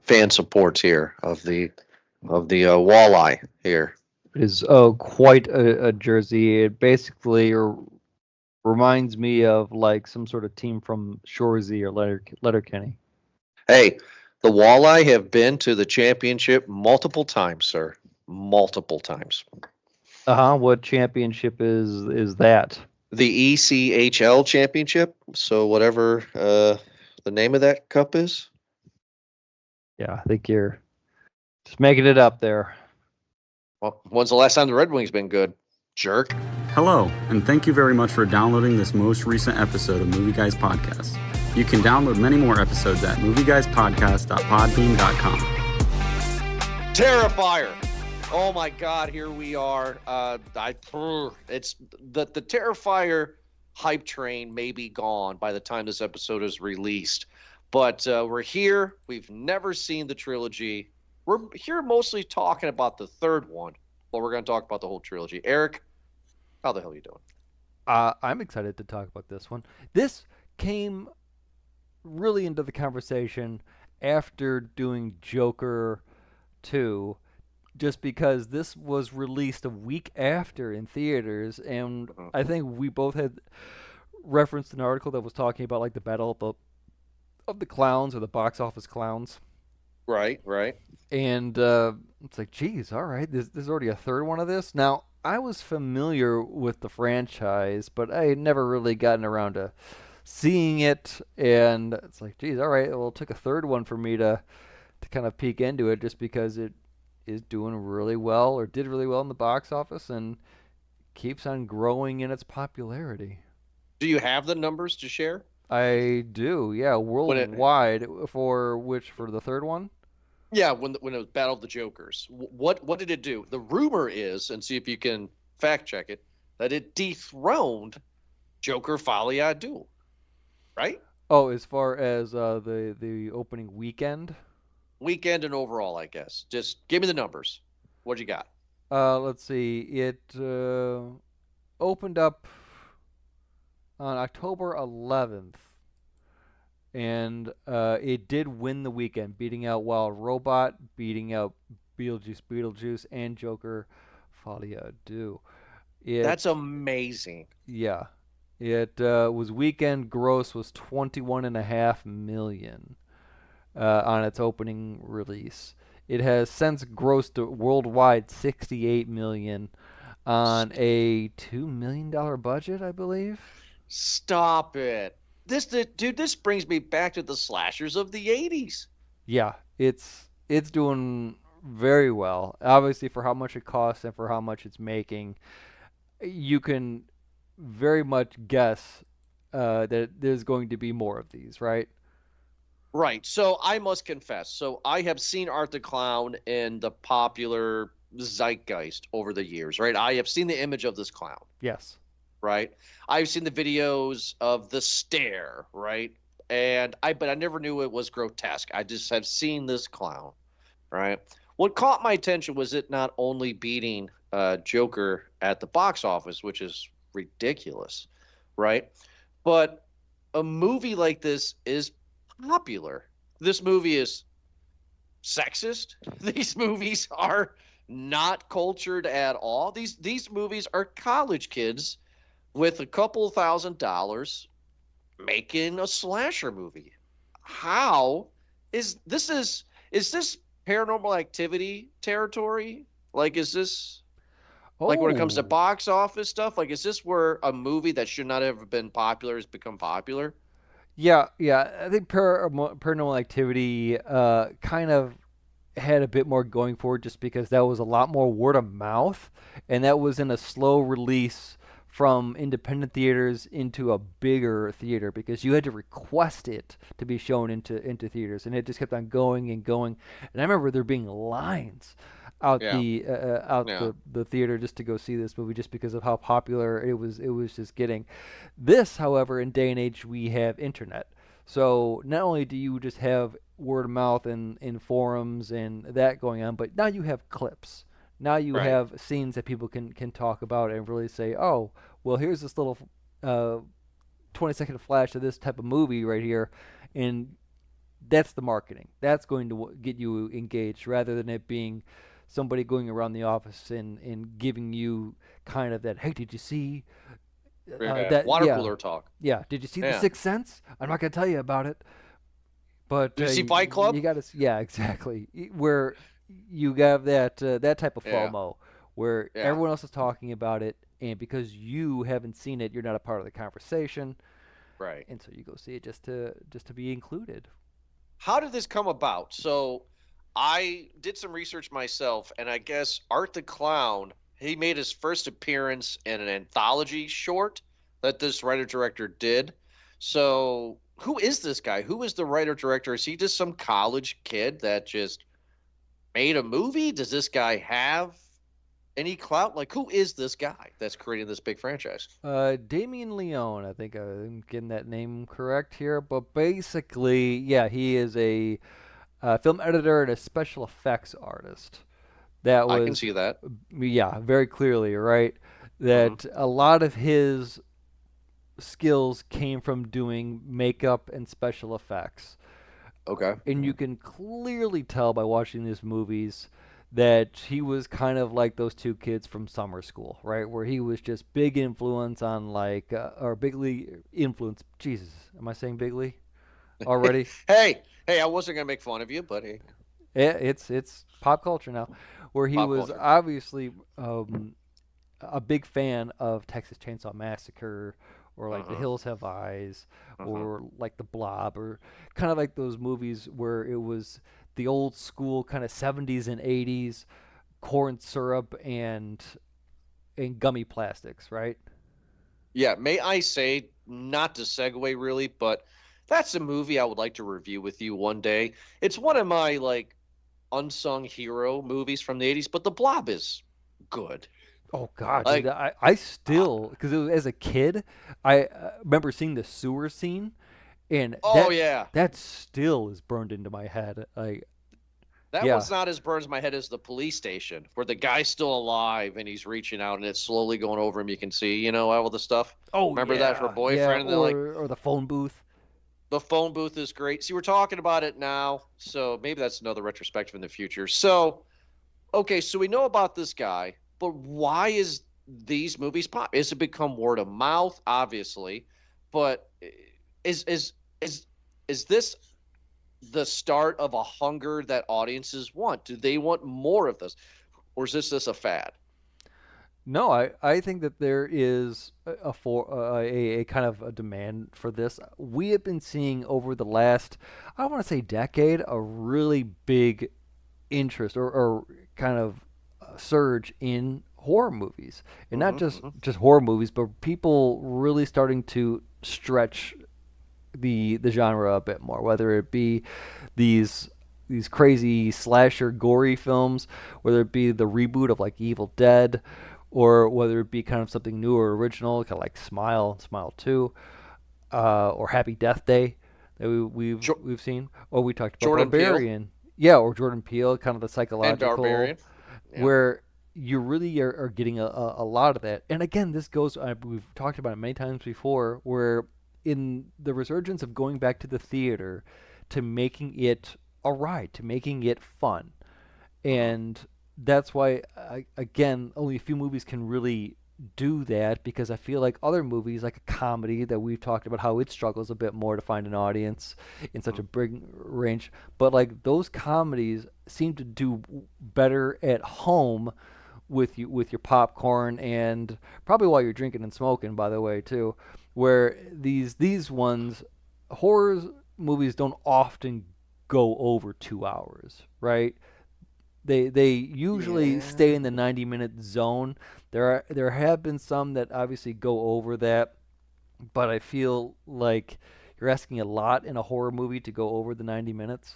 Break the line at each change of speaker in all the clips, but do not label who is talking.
fan supports here of the walleye here.
It is quite a jersey. It basically reminds me of like some sort of team from Shoresy or Letterkenny.
Hey, the walleye have been to the championship multiple times, sir. Multiple times.
Uh-huh. What championship is that?
The ECHL championship. So whatever the name of that cup is.
Yeah, I think you're just making it up there.
Well, when's the last time the Red Wings been good? Jerk.
Hello, and thank you very much for downloading this most recent episode of Movie Guys Podcast. You can download many more episodes at movieguyspodcast.podbean.com.
Terrifier. Oh my God, here we are. It's the Terrifier hype train may be gone by the time this episode is released, but we're here. We've never seen the trilogy. We're here mostly talking about the third one, but we're going to talk about the whole trilogy. Eric, how the hell are you doing?
I'm excited to talk about this one. This came really into the conversation after doing Joker 2, just because this was released a week after in theaters, and I think we both had referenced an article that was talking about like the battle of the clowns or the box office clowns.
Right.
And it's like, geez, all right, there's already a third one of this. Now, I was familiar with the franchise, but I had never really gotten around to seeing it, and it's like, geez, all right, well, it took a third one for me to kind of peek into it, just because it is doing really well, or did really well in the box office, and keeps on growing in its popularity.
Do you have the numbers to share?
I do, yeah, worldwide. For the third one?
Yeah, when it was Battle of the Jokers. What did it do? The rumor is, and see if you can fact check it, that it dethroned Joker Folie à Deux. Right?
Oh, as far as the opening weekend?
Weekend and overall, I guess. Just give me the numbers. What you got?
Let's see. It opened up on October 11th, and it did win the weekend, beating out Wild Robot, beating out Beetlejuice, and Joker Folie à Deux.
That's amazing.
Yeah. It was weekend gross was $21.5 million on its opening release. It has since grossed worldwide $68 million on a $2 million budget, I believe.
Stop it. This brings me back to the slashers of the 80s.
Yeah, it's doing very well. Obviously, for how much it costs and for how much it's making, you can very much guess that there's going to be more of these, right?
Right. So I must confess. So I have seen Art the Clown in the popular zeitgeist over the years, right? I have seen the image of this clown.
Yes.
Right. I've seen the videos of the stare, right? But I never knew it was grotesque. I just have seen this clown, right? What caught my attention was it not only beating Joker at the box office, which is ridiculous, right? But a movie like this is popular. This movie is sexist. These movies are not cultured at all. These movies are college kids with a couple $1,000 making a slasher movie. How is this Paranormal Activity territory? Like, is this like when it comes to box office stuff? Like, is this where a movie that should not have been popular has become popular?
Yeah. I think Paranormal Activity kind of had a bit more going for it, just because that was a lot more word of mouth, and that was in a slow release from independent theaters into a bigger theater, because you had to request it to be shown into theaters, and it just kept on going and going. And I remember there being lines out the theater just to go see this movie, just because of how popular it was just getting. This, however, in day and age, we have internet. So not only do you just have word of mouth in forums and that going on, but now you have clips. Now you have scenes that people can talk about and really say, oh, well, here's this little 20-second flash of this type of movie right here. And that's the marketing. That's going to get you engaged rather than it being somebody going around the office and giving you kind of that, hey, did you see
Yeah.
that?
Water
Yeah,
cooler talk.
yeah. Did you see The
Yeah.
Sixth Sense? I'm not going to tell you about it, but
Did you see Fight Club?
you got to. Yeah, exactly. Where you have that type of
Yeah.
FOMO where
Yeah.
everyone else is talking about it, and because you haven't seen it, you're not a part of the conversation,
Right.
and so you go see it just to be included.
How did this come about? So I did some research myself, and I guess Art the Clown, he made his first appearance in an anthology short that this writer director did. So who is this guy? Who is the writer director? Is he just some college kid that just made a movie? Does this guy have any clout? Like, who is this guy that's creating this big franchise?
Damien Leone, I think I'm getting that name correct here, but basically, yeah, he is a film editor and a special effects artist. That
I can
was,
see that.
yeah, very clearly, right?
Hmm.
That a lot of his skills came from doing makeup and special effects.
Okay.
And you can clearly tell by watching these movies that he was kind of like those two kids from summer school, right? Where he was just big influence on like, or bigly influence. Jesus, am I saying bigly already?
Hey, I wasn't gonna make fun of you, but hey,
Yeah, it's pop culture now, where he
pop
was
culture.
obviously a big fan of Texas Chainsaw Massacre, or like The
Uh-huh.
Hills Have Eyes,
Uh-huh.
or like The Blob, or kind of like those movies where it was the old school kind of 70s and 80s corn syrup and gummy plastics, right?
Yeah, may I say, not to segue really, but that's a movie I would like to review with you one day. It's one of my like unsung hero movies from the 80s, but The Blob is good.
Oh God, dude!
Like,
I
uh,
still, because as a kid, I remember seeing the sewer scene, and
oh
that
yeah,
that still is burned into my head. Like,
that
yeah.
one's not as burns my head as the police station, where the guy's still alive and he's reaching out and it's slowly going over him. You can see, all the stuff.
Oh
Remember that her
yeah, yeah.
boyfriend? And they're like,
Or the phone booth.
the phone booth is great. See, we're talking about it now, so maybe that's another retrospective in the future. So, okay, so we know about this guy, but why is these movies pop? Is it become word of mouth? Obviously, but is is is is this the start of a hunger that audiences want? Do they want more of this, or is this just a fad?
No, I think that there is a kind of a demand for this. We have been seeing over the last, I don't want to say decade, a really big interest or kind of surge in horror movies, and not
Hmm.
just horror movies, but people really starting to stretch the genre a bit more, whether it be these these crazy slasher gory films, whether it be the reboot of like Evil Dead, or whether it be kind of something new or original, kind of like Smile, Smile 2, or Happy Death Day that we've seen, or we talked about
Jordan Peele
Barbarian, yeah, or Jordan Peele, kind of the
and
psychological,
Barbarian. Yeah.
where you really are getting a lot of that. And again, this goes, we've talked about it many times before, where in the resurgence of going back to the theater, to making it a ride, to making it fun.
Hmm.
And that's why, again, only a few movies can really do that, because I feel like other movies, like a comedy that we've talked about how it struggles a bit more to find an audience in such a big range, but like those comedies seem to do better at home with your popcorn, and probably while you're drinking and smoking, by the way, too, where these ones, horror movies don't often go over 2 hours, right? They usually stay
Yeah.
in the 90-minute zone. There have been some that obviously go over that, but I feel like you're asking a lot in a horror movie to go over the 90 minutes.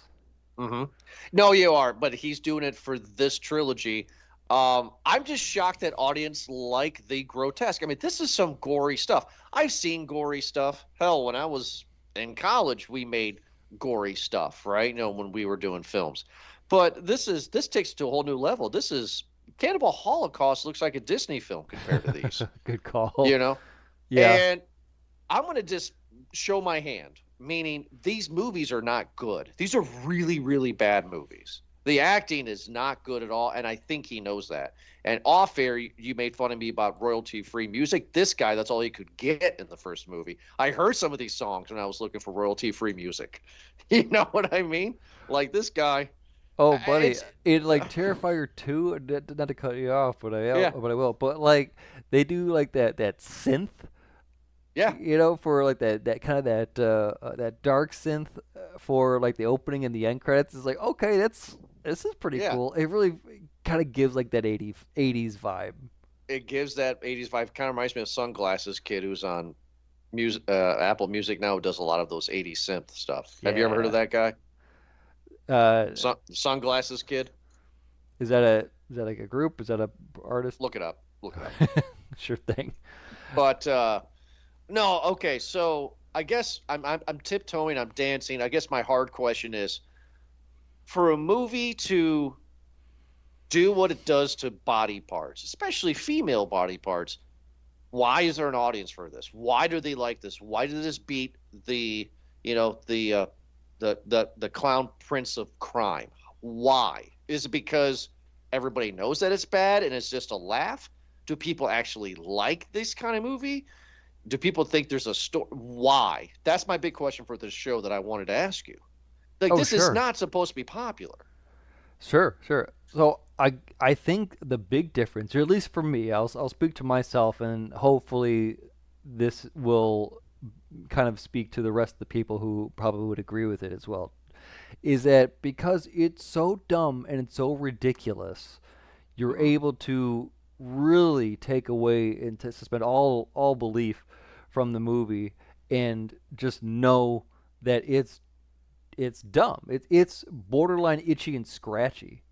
Hmm. No, you are, but he's doing it for this trilogy. I'm just shocked that audience like the grotesque. I mean, this is some gory stuff. I've seen gory stuff. Hell, when I was in college, we made gory stuff, right? When we were doing films. But this takes it to a whole new level. This is Cannibal Holocaust looks like a Disney film compared to these,
Good call.
you know?
Yeah.
And I'm going to just show my hand. meaning these movies are not good. These are really, really bad movies. The acting is not good at all, and I think he knows that. And off air, you made fun of me about royalty-free music. This guy, that's all he could get in the first movie. I heard some of these songs when I was looking for royalty-free music. You know what I mean? Like this guy.
Oh, buddy,
It's,
in like Terrifier 2, not to cut you off,
yeah,
but I will. But like they do like that synth,
yeah,
for like that kind of that dark synth for like the opening and the end credits. It's like, okay, this is pretty
yeah.
cool. It really kind of gives like that 80s vibe.
It gives that 80s vibe. Kind of reminds me of Sunglasses Kid, who's on music, Apple Music now, who does a lot of those 80s synth stuff. Have you ever heard of
Yeah.
that guy?
Uh,
Sunglasses Kid?
is that like a group? Is that a artist?
Look it up. Look it up.
Sure thing.
But no, okay. So I guess I'm tiptoeing, I'm dancing. I guess my hard question is, for a movie to do what it does to body parts, especially female body parts, why is there an audience for this? Why do they like this? Why did this beat the the clown prince of crime? Why? Is it because everybody knows that it's bad and it's just a laugh? Do people actually like this kind of movie? Do people think there's a story? Why? That's my big question for this show that I wanted to ask you. Like,
Oh,
this is
sure.
not supposed to be popular.
Sure. So I think the big difference, or at least for me, I'll speak to myself, and hopefully this will kind of speak to the rest of the people who probably would agree with it as well. Is that because it's so dumb and it's so ridiculous, you're
Mhm.
able to really take away and to suspend all belief from the movie and just know that it's dumb. It's borderline itchy and scratchy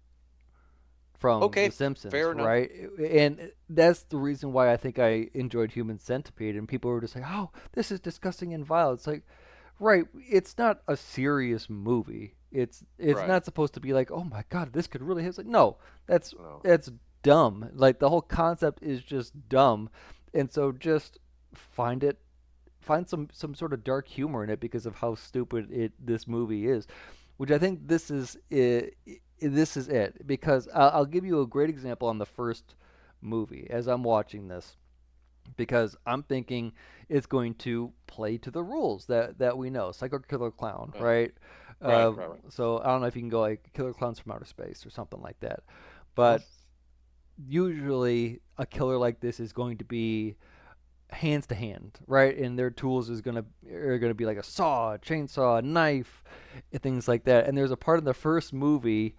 from The
Okay,
Simpsons,
fair enough.
right? And that's the reason why I think I enjoyed Human Centipede. And people were just like, "Oh, this is disgusting and vile." It's like, right? It's not a serious movie. It's
Right.
not supposed to be like, "Oh my God, this could really hit." It's like, no, that's
No.
that's dumb. Like the whole concept is just dumb, and so just find it find some sort of dark humor in it because of how stupid this movie is, which I think this is it. This is it because I'll give you a great example on the first movie as I'm watching this because I'm thinking it's going to play to the rules that we know, Psycho Killer Clown,
Uh,
right?
right.
So I don't know if you can go like Killer Clowns from Outer Space or something like that,
Mhm.
but usually a killer like this is going to be hands to hand, right? And their tools are gonna be like a saw, a chainsaw, a knife, and things like that. And there's a part in the first movie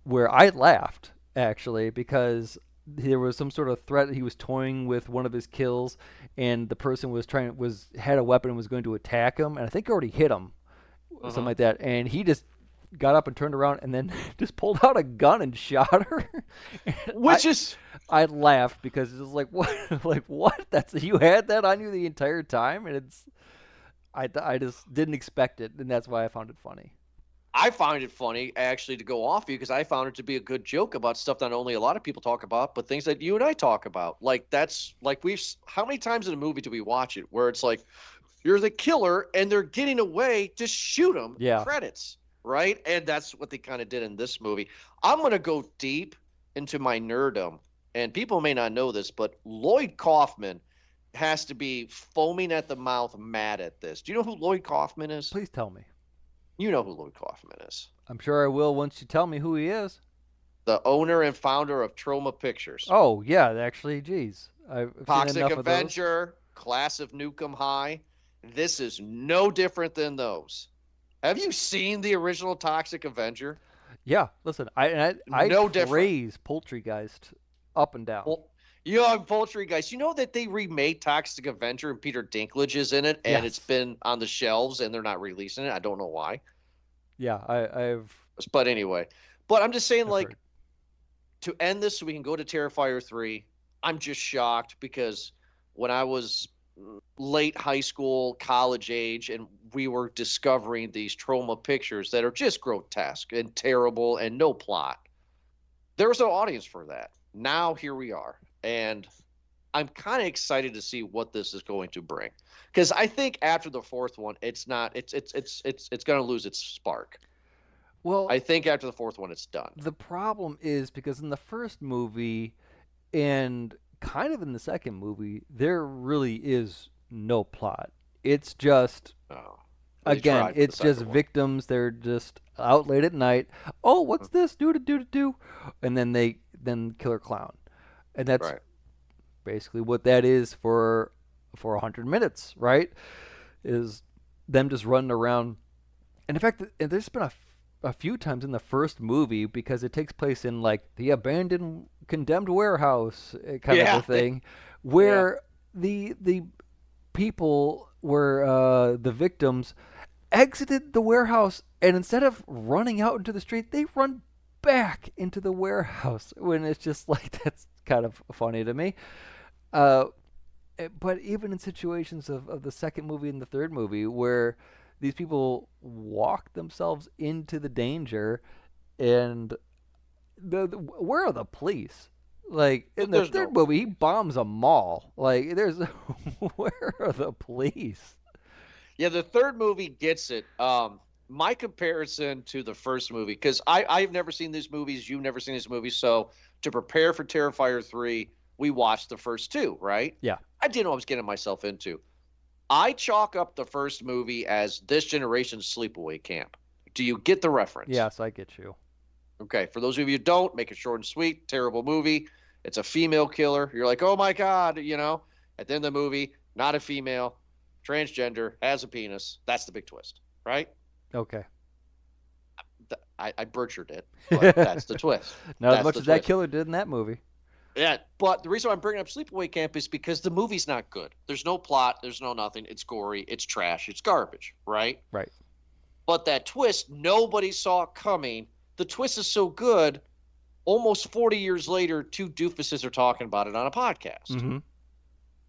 where I laughed actually because there was some sort of threat. He was toying with one of his kills, and the person had a weapon and was going to attack him, and I think already hit him, something
Mhm.
like that. And he just got up and turned around and then just pulled out a gun and shot her. And
Which is
I laughed because it was like what like what? That's you had that on you the entire time, and I just didn't expect it, and that's why I found it funny.
I find it funny actually to go off you because I found it to be a good joke about stuff that only a lot of people talk about, but things that you and I talk about. Like that's like how many times in a movie do we watch it where it's like you're the killer and they're getting away, just shoot them.
Yeah.
Credits, right? And that's what they kind of did in this movie. I'm going to go deep into my nerdum, and people may not know this, but Lloyd Kaufman has to be foaming at the mouth mad at this. Do you know who Lloyd Kaufman is?
Please tell me.
You know who Lloyd Kaufman is.
I'm sure I will once you tell me who he is.
The owner and founder of Troma Pictures.
Oh yeah, actually, geez, I've seen
Toxic
enough of those.
Avenger, Class of Nukem High. This is no different than those. Have you seen the original Toxic Avenger?
Yeah, listen, I
No different.
praise Poultrygeist up and down.
Well, young poultry guys, you know that they remade Toxic Avenger and Peter Dinklage is in it, and
Yes.
it's been on the shelves and they're not releasing it. I don't know why.
Yeah, I've
But anyway, but I'm just saying,
I've
like,
heard.
to end this so we can go to Terrifier 3, I'm just shocked because when I was late high school, college age, and we were discovering these Troma pictures that are just grotesque and terrible and no plot, there was no audience for that. Now here we are. And I'm kind of excited to see what this is going to bring, because I think after the fourth one, it's not it's going to lose its spark.
Well,
I think after the fourth one, it's done.
the problem is because in the first movie and kind of in the second movie, there really is no plot. It's just
Oh, they
again,
tried with the
it's just
second one.
victims. They're just out late at night. Oh, what's this? Do, and then killer clown, and that's
Right.
basically what that is for 100 minutes, right? Is them just running around. And in fact, there's been a few times in the first movie because it takes place in like the abandoned condemned warehouse kind of a
Yeah.
thing,
Yeah.
where the people were the victims exited the warehouse, and instead of running out into the street, they run back into the warehouse. When it's just like that's kind of funny to me. Uh, but even in situations of the second movie and the third movie where these people walk themselves into the danger, and where are the police? Like in the
There's
third
no
movie, he
police.
bombs a mall. Like there's where are the police?
Yeah, the third movie gets it. My comparison to the first movie, because I've never seen these movies, you've never seen these movies, so to prepare for Terrifier 3, we watched the first two, right?
Yeah.
I didn't know what I was getting myself into. I chalk up the first movie as this generation's sleepaway camp. Do you get the reference?
Yes, I get you.
Okay, for those of you who don't, make it short and sweet. Terrible movie. It's a female killer. You're like, oh my God, you know. At the end of the movie, not a female, transgender, has a penis. That's the big twist, right?
Okay.
I butchered it, but that's the twist.
Not
That's
as much
the
as that
twist.
killer did in that movie.
Yeah, but the reason why I'm bringing up Sleepaway Camp is because the movie's not good. There's no plot. There's no nothing. It's gory. It's trash. It's garbage, right?
Right.
But that twist, nobody saw it coming. The twist is so good, almost 40 years later, two doofuses are talking about it on a podcast.
Mm-hmm.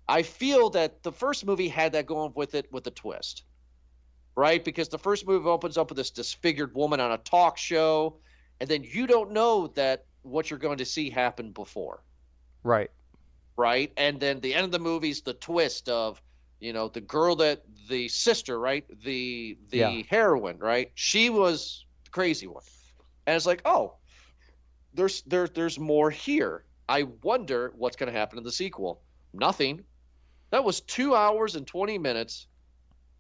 I feel that the first movie had that going with it with a twist, right? Because the first movie opens up with this disfigured woman on a talk show, and then you don't know that what you're going to see happened before,
Right.
right? And then the end of the movie's the twist of, you know, the girl that the sister, right? The
Yeah.
heroine, right? She was the crazy one. And it's like, oh, there's more here. I wonder what's going to happen in the sequel. Nothing. That was 2 hours and 20 minutes,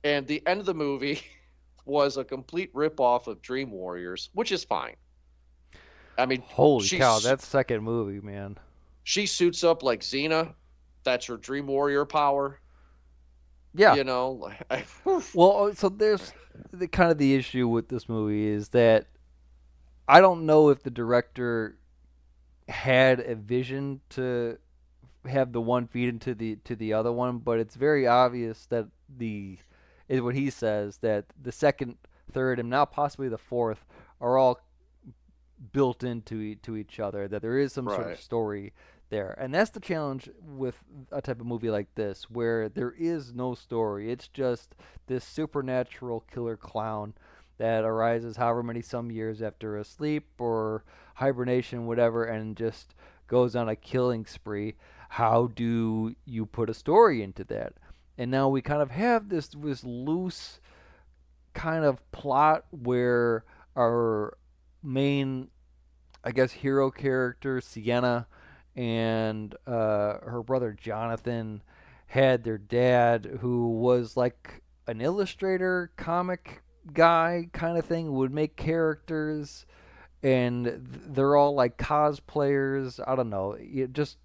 and the end of the movie was a complete ripoff of Dream Warriors, which is fine. I mean,
Holy
she's-
cow, that second movie, man.
she suits up like Xena. That's her Dream Warrior power.
Yeah.
You know,
Well, so there's the kind of the issue with this movie is that I don't know if the director had a vision to have the one feed into the other one, but it's very obvious that is what he says that the second, third, and now possibly the fourth are all built into to each other. That there is some sort
Right.
of story there, and that's the challenge with a type of movie like this, where there is no story. It's just this supernatural killer clown that arises however many some years after a sleep or hibernation, whatever, and just goes on a killing spree. How do you put a story into that? And now we kind of have this loose kind of plot where our main, I guess, hero character, Sienna, and her brother Jonathan had their dad, who was like an illustrator, comic guy kind of thing, would make characters, and they're all like cosplayers. I don't know, just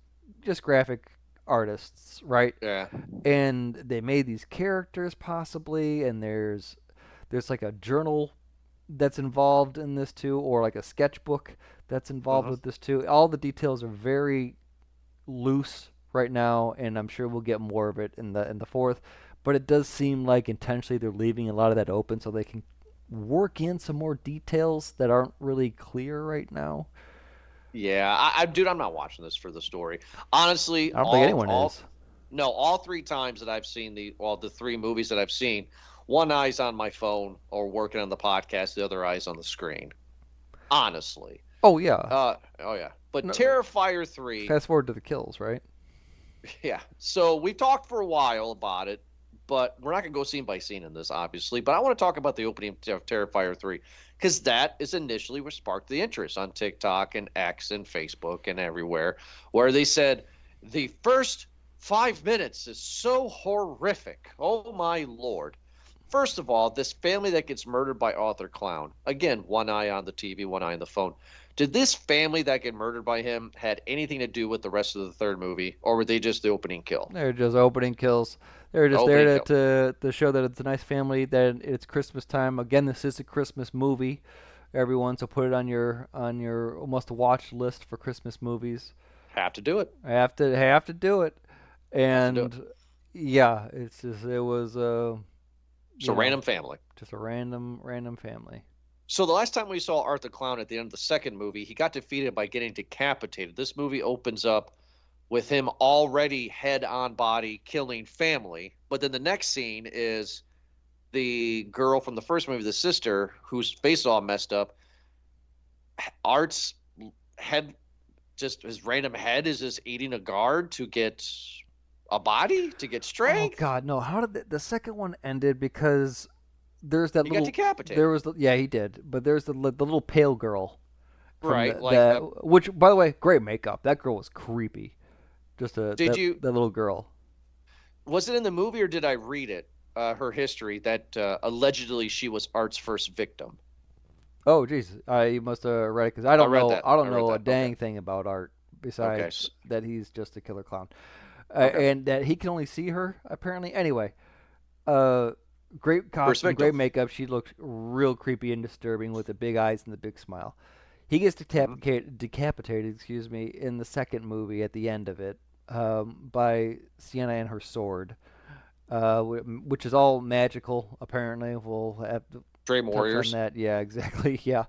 graphic artists, right?
yeah.
And they made these characters possibly, and there's like a journal that's involved in this too, or like a sketchbook that's involved with this too. All the details are very loose right now, and I'm sure we'll get more of it in the fourth. But it does seem like intentionally they're leaving a lot of that open so they can work in some more details that aren't really clear right now.
Yeah, dude, I'm not watching this for the story. Honestly,
I don't think anyone is.
No, all three times that I've seen the three movies that I've seen, one eye's on my phone or working on the podcast, the other eye's on the screen. Honestly.
Oh yeah.
Oh yeah. But
No.
Terrifier 3,
Fast forward to the kills, right?
Yeah. So we talked for a while about it, but we're not going to go scene by scene in this, obviously. But I want to talk about the opening of Terrifier 3 because that is initially what sparked the interest on TikTok and X and Facebook and everywhere, where they said the first 5 minutes is so horrific. Oh, my Lord. First of all, this family that gets murdered by Arthur Clown, again, one eye on the TV, one eye on the phone. Did this family that get murdered by him had anything to do with the rest of the third movie, or were they just the opening kill?
They're just opening kills. They're just
Opening
there
kill.
to show that it's a nice family, that it's Christmas time. Again, this is a Christmas movie, everyone. So put it on your almost watch list for Christmas movies.
Have to do it.
I have to do it.
Have to do
And
it.
yeah, it was
So random family.
just a random family.
So the last time we saw Arthur Clown at the end of the second movie, he got defeated by getting decapitated. This movie opens up with him already head on body killing family, but then the next scene is the girl from the first movie, the sister, whose face is all messed up. Art's head, just his random head, is just eating a guard to get a body, to get
Oh
strength.
God, no! How did the second one ended? Because there's that
He
little.
got decapitated.
There was yeah, he did. But there's the little pale girl from
Right,
which, by the way, great makeup. That girl was creepy. Just that little girl.
Was it in the movie or did I read it? Her history that allegedly she was Art's first victim.
Oh, geez, you must have read it because I don't
read
know.
that.
I don't
I read
know a
that.
dang
Okay.
thing about Art besides that he's just a killer clown,
Okay.
and that he can only see her apparently. Anyway, great
First
costume,
victim.
great makeup. She looked real creepy and disturbing with the big eyes and the big smile. He gets decapitated, excuse me, in the second movie at the end of it, by Sienna and her sword, which is all magical. Apparently, we'll have to
Dream
touch
Warriors.
on that. Yeah, exactly. Yeah,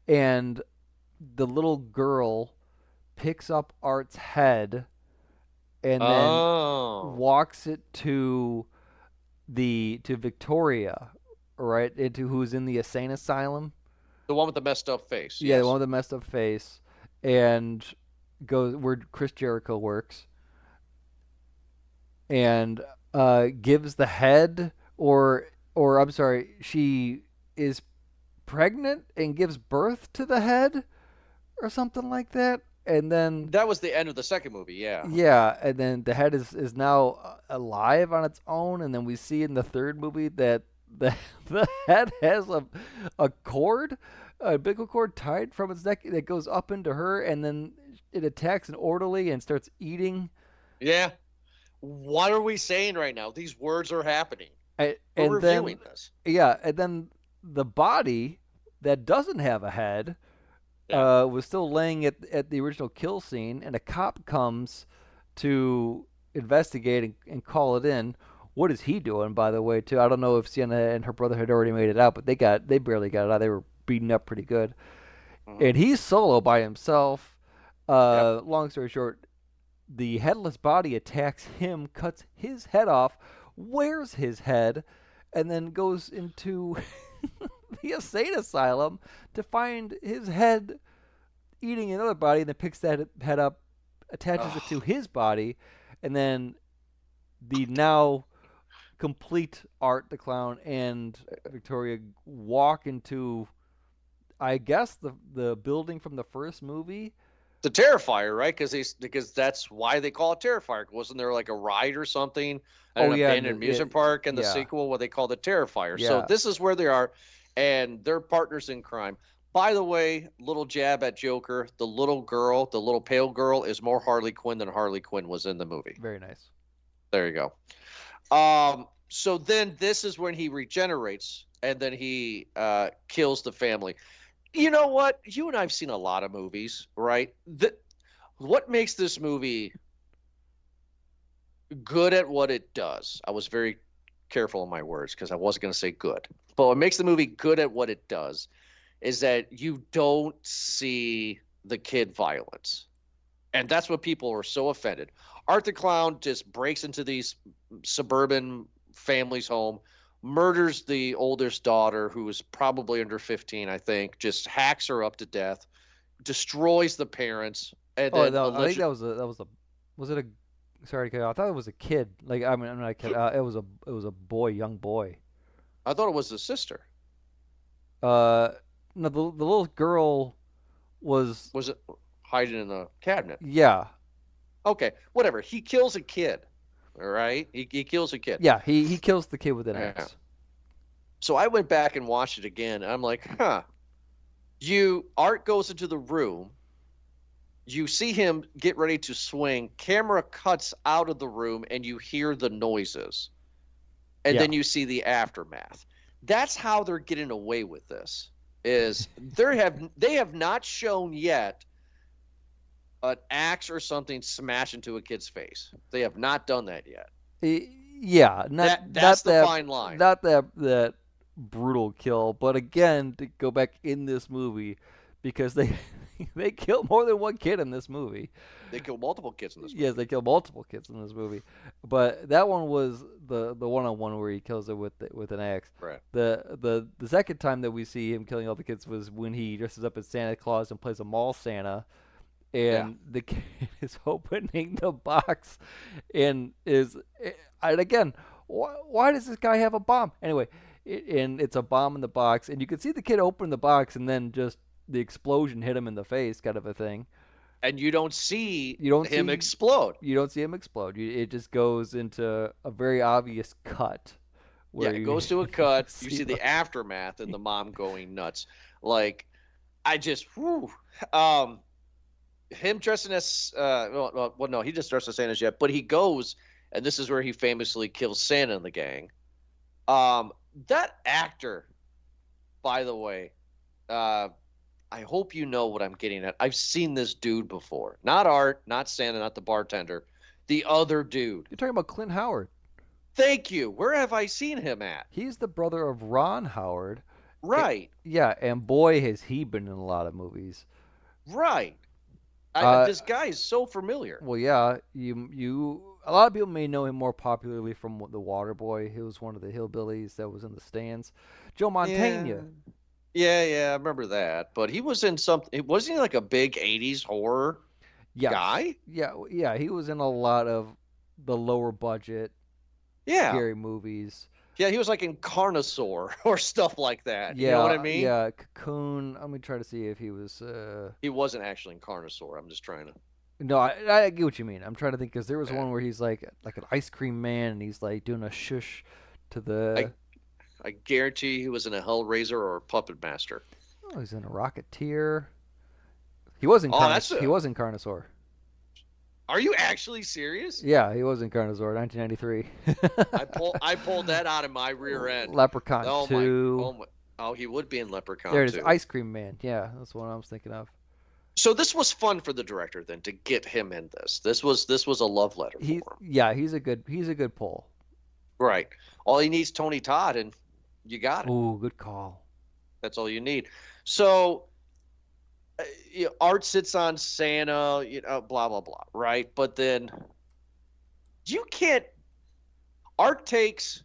and the little girl picks up Art's head and then
Oh.
walks it to Victoria, right? Into who's in the insane asylum.
The one with the messed up face.
Yeah,
Yes.
the one with the messed up face, and goes where Chris Jericho works, and gives the head, or I'm sorry, she is pregnant and gives birth to the head, or something like that, and then
That was the end of the second movie, yeah.
yeah, and then the head is now alive on its own, and then we see in the third movie that the the head has a cord, a umbilical cord tied from its neck that goes up into her, and then it attacks an orderly and starts eating.
Yeah. What are we saying right now? These words are happening. We're
And
reviewing
then
this.
yeah, and then the body that doesn't have a head
Yeah.
was still laying at the original kill scene, and a cop comes to investigate and call it in. What is he doing, by the way, too? I don't know if Sienna and her brother had already made it out, but they barely got it out. They were beaten up pretty good.
Mhm.
And he's solo by himself.
Yep.
Long story short, the headless body attacks him, cuts his head off, wears his head, and then goes into the insane asylum to find his head eating another body, and then picks that head up, attaches it to his body, and then the now complete Art the Clown and Victoria walk into, I guess, the building from the first movie.
The Terrifier, right? Because that's why they call it Terrifier. Wasn't there like a ride or something at
Oh
an
yeah,
abandoned amusement park in the
yeah.
sequel what they called it Terrifier? So
Yeah.
this is where they are, and they're partners in crime. By the way, little jab at Joker, the little girl, the little pale girl, is more Harley Quinn than Harley Quinn was in the movie.
Very nice.
There you go. So then this is when he regenerates, and then he kills the family. You know what? You and I have seen a lot of movies, right? What makes this movie good at what it does? I was very careful in my words because I wasn't going to say good. But what makes the movie good at what it does is that you don't see the kid violence. And that's what people are so offended. Art the Clown just breaks into these suburban families' home, murders the oldest daughter, who is probably under 15, I think, just hacks her up to death, destroys the parents, and
Oh
then
no, I think that was a was it a Sorry to cut you off. I thought it was a kid. Like I mean, I'm not a kid. It was a boy, young boy.
I thought it was the sister.
Uh, no, the little girl was.
Was it hiding in the cabinet?
Yeah,
Okay, whatever. He kills a kid. All right, he kills a kid.
yeah. He kills the kid with an
Yeah.
axe.
So I went back and watched it again. And I'm like, huh. Art goes into the room. You see him get ready to swing. Camera cuts out of the room, and you hear the noises, and
Yeah.
then you see the aftermath. That's how they're getting away with this. Is they have not shown yet an axe or something smash into a kid's face. They have not done that yet.
Yeah,
That's the fine line.
Not that brutal kill, but again, to go back in this movie, because they they kill more than one kid in this movie.
They kill multiple kids in this movie.
Yes, they kill multiple kids in this movie, but that one was the one-on-one where he kills it with an axe.
Right.
The second time that we see him killing all the kids was when he dresses up as Santa Claus and plays a mall Santa, and the kid is opening the box, and again, why does this guy have a bomb? Anyway, and it's a bomb in the box, and you can see the kid open the box, and then just the explosion hit him in the face, kind of a thing.
And you don't see him
see,
explode.
You don't see him explode. It just goes into a very obvious cut.
Where it goes to a cut. You see the aftermath and the mom going nuts. Like, I just, him dressing as, well, no, he just dressed as Santa yet, but he goes, and this is where he famously kills Santa and the gang. That actor, by the way, I hope you know what I'm getting at. I've seen this dude before. Not Art, not Santa, not the bartender. The other dude.
You're talking about Clint Howard.
Thank you. Where have I seen him at?
He's the brother of Ron Howard.
Right.
Yeah, and boy, has he been in a lot of movies.
Right. This guy is so familiar.
Well, yeah. A lot of people may know him more popularly from The Waterboy. He was one of the hillbillies that was in the stands. Joe Mantegna.
Yeah, I remember that. But he was in something. Wasn't he like a big 80s horror guy?
Yeah. He was in a lot of the lower budget scary movies.
Yeah, he was like in Carnosaur or stuff like that. You know what I mean?
Yeah, Cocoon. Let me try to see if he was.
He wasn't actually in Carnosaur. I'm just trying to.
No, I get what you mean. I'm trying to think because there was one where he's like an ice cream man and he's like doing a shush to the.
I guarantee he was in a Hellraiser or a Puppet Master.
Oh, he's in a Rocketeer. He was in He was in Carnosaur.
Are you actually serious?
Yeah, he was in Carnosaur, 1993.
I pulled that out of my rear end.
Leprechaun 2.
Oh, he would be in Leprechaun 2.
There it is, Ice Cream Man. Yeah, that's what I was thinking of.
So this was fun for the director then to get him in this. This was a love letter for him.
Yeah, he's a good pull.
Right. All he needs Tony Todd, and you got it.
Ooh, good call.
That's all you need. So Art sits on Santa, blah blah blah, right? But then you can't. Art ties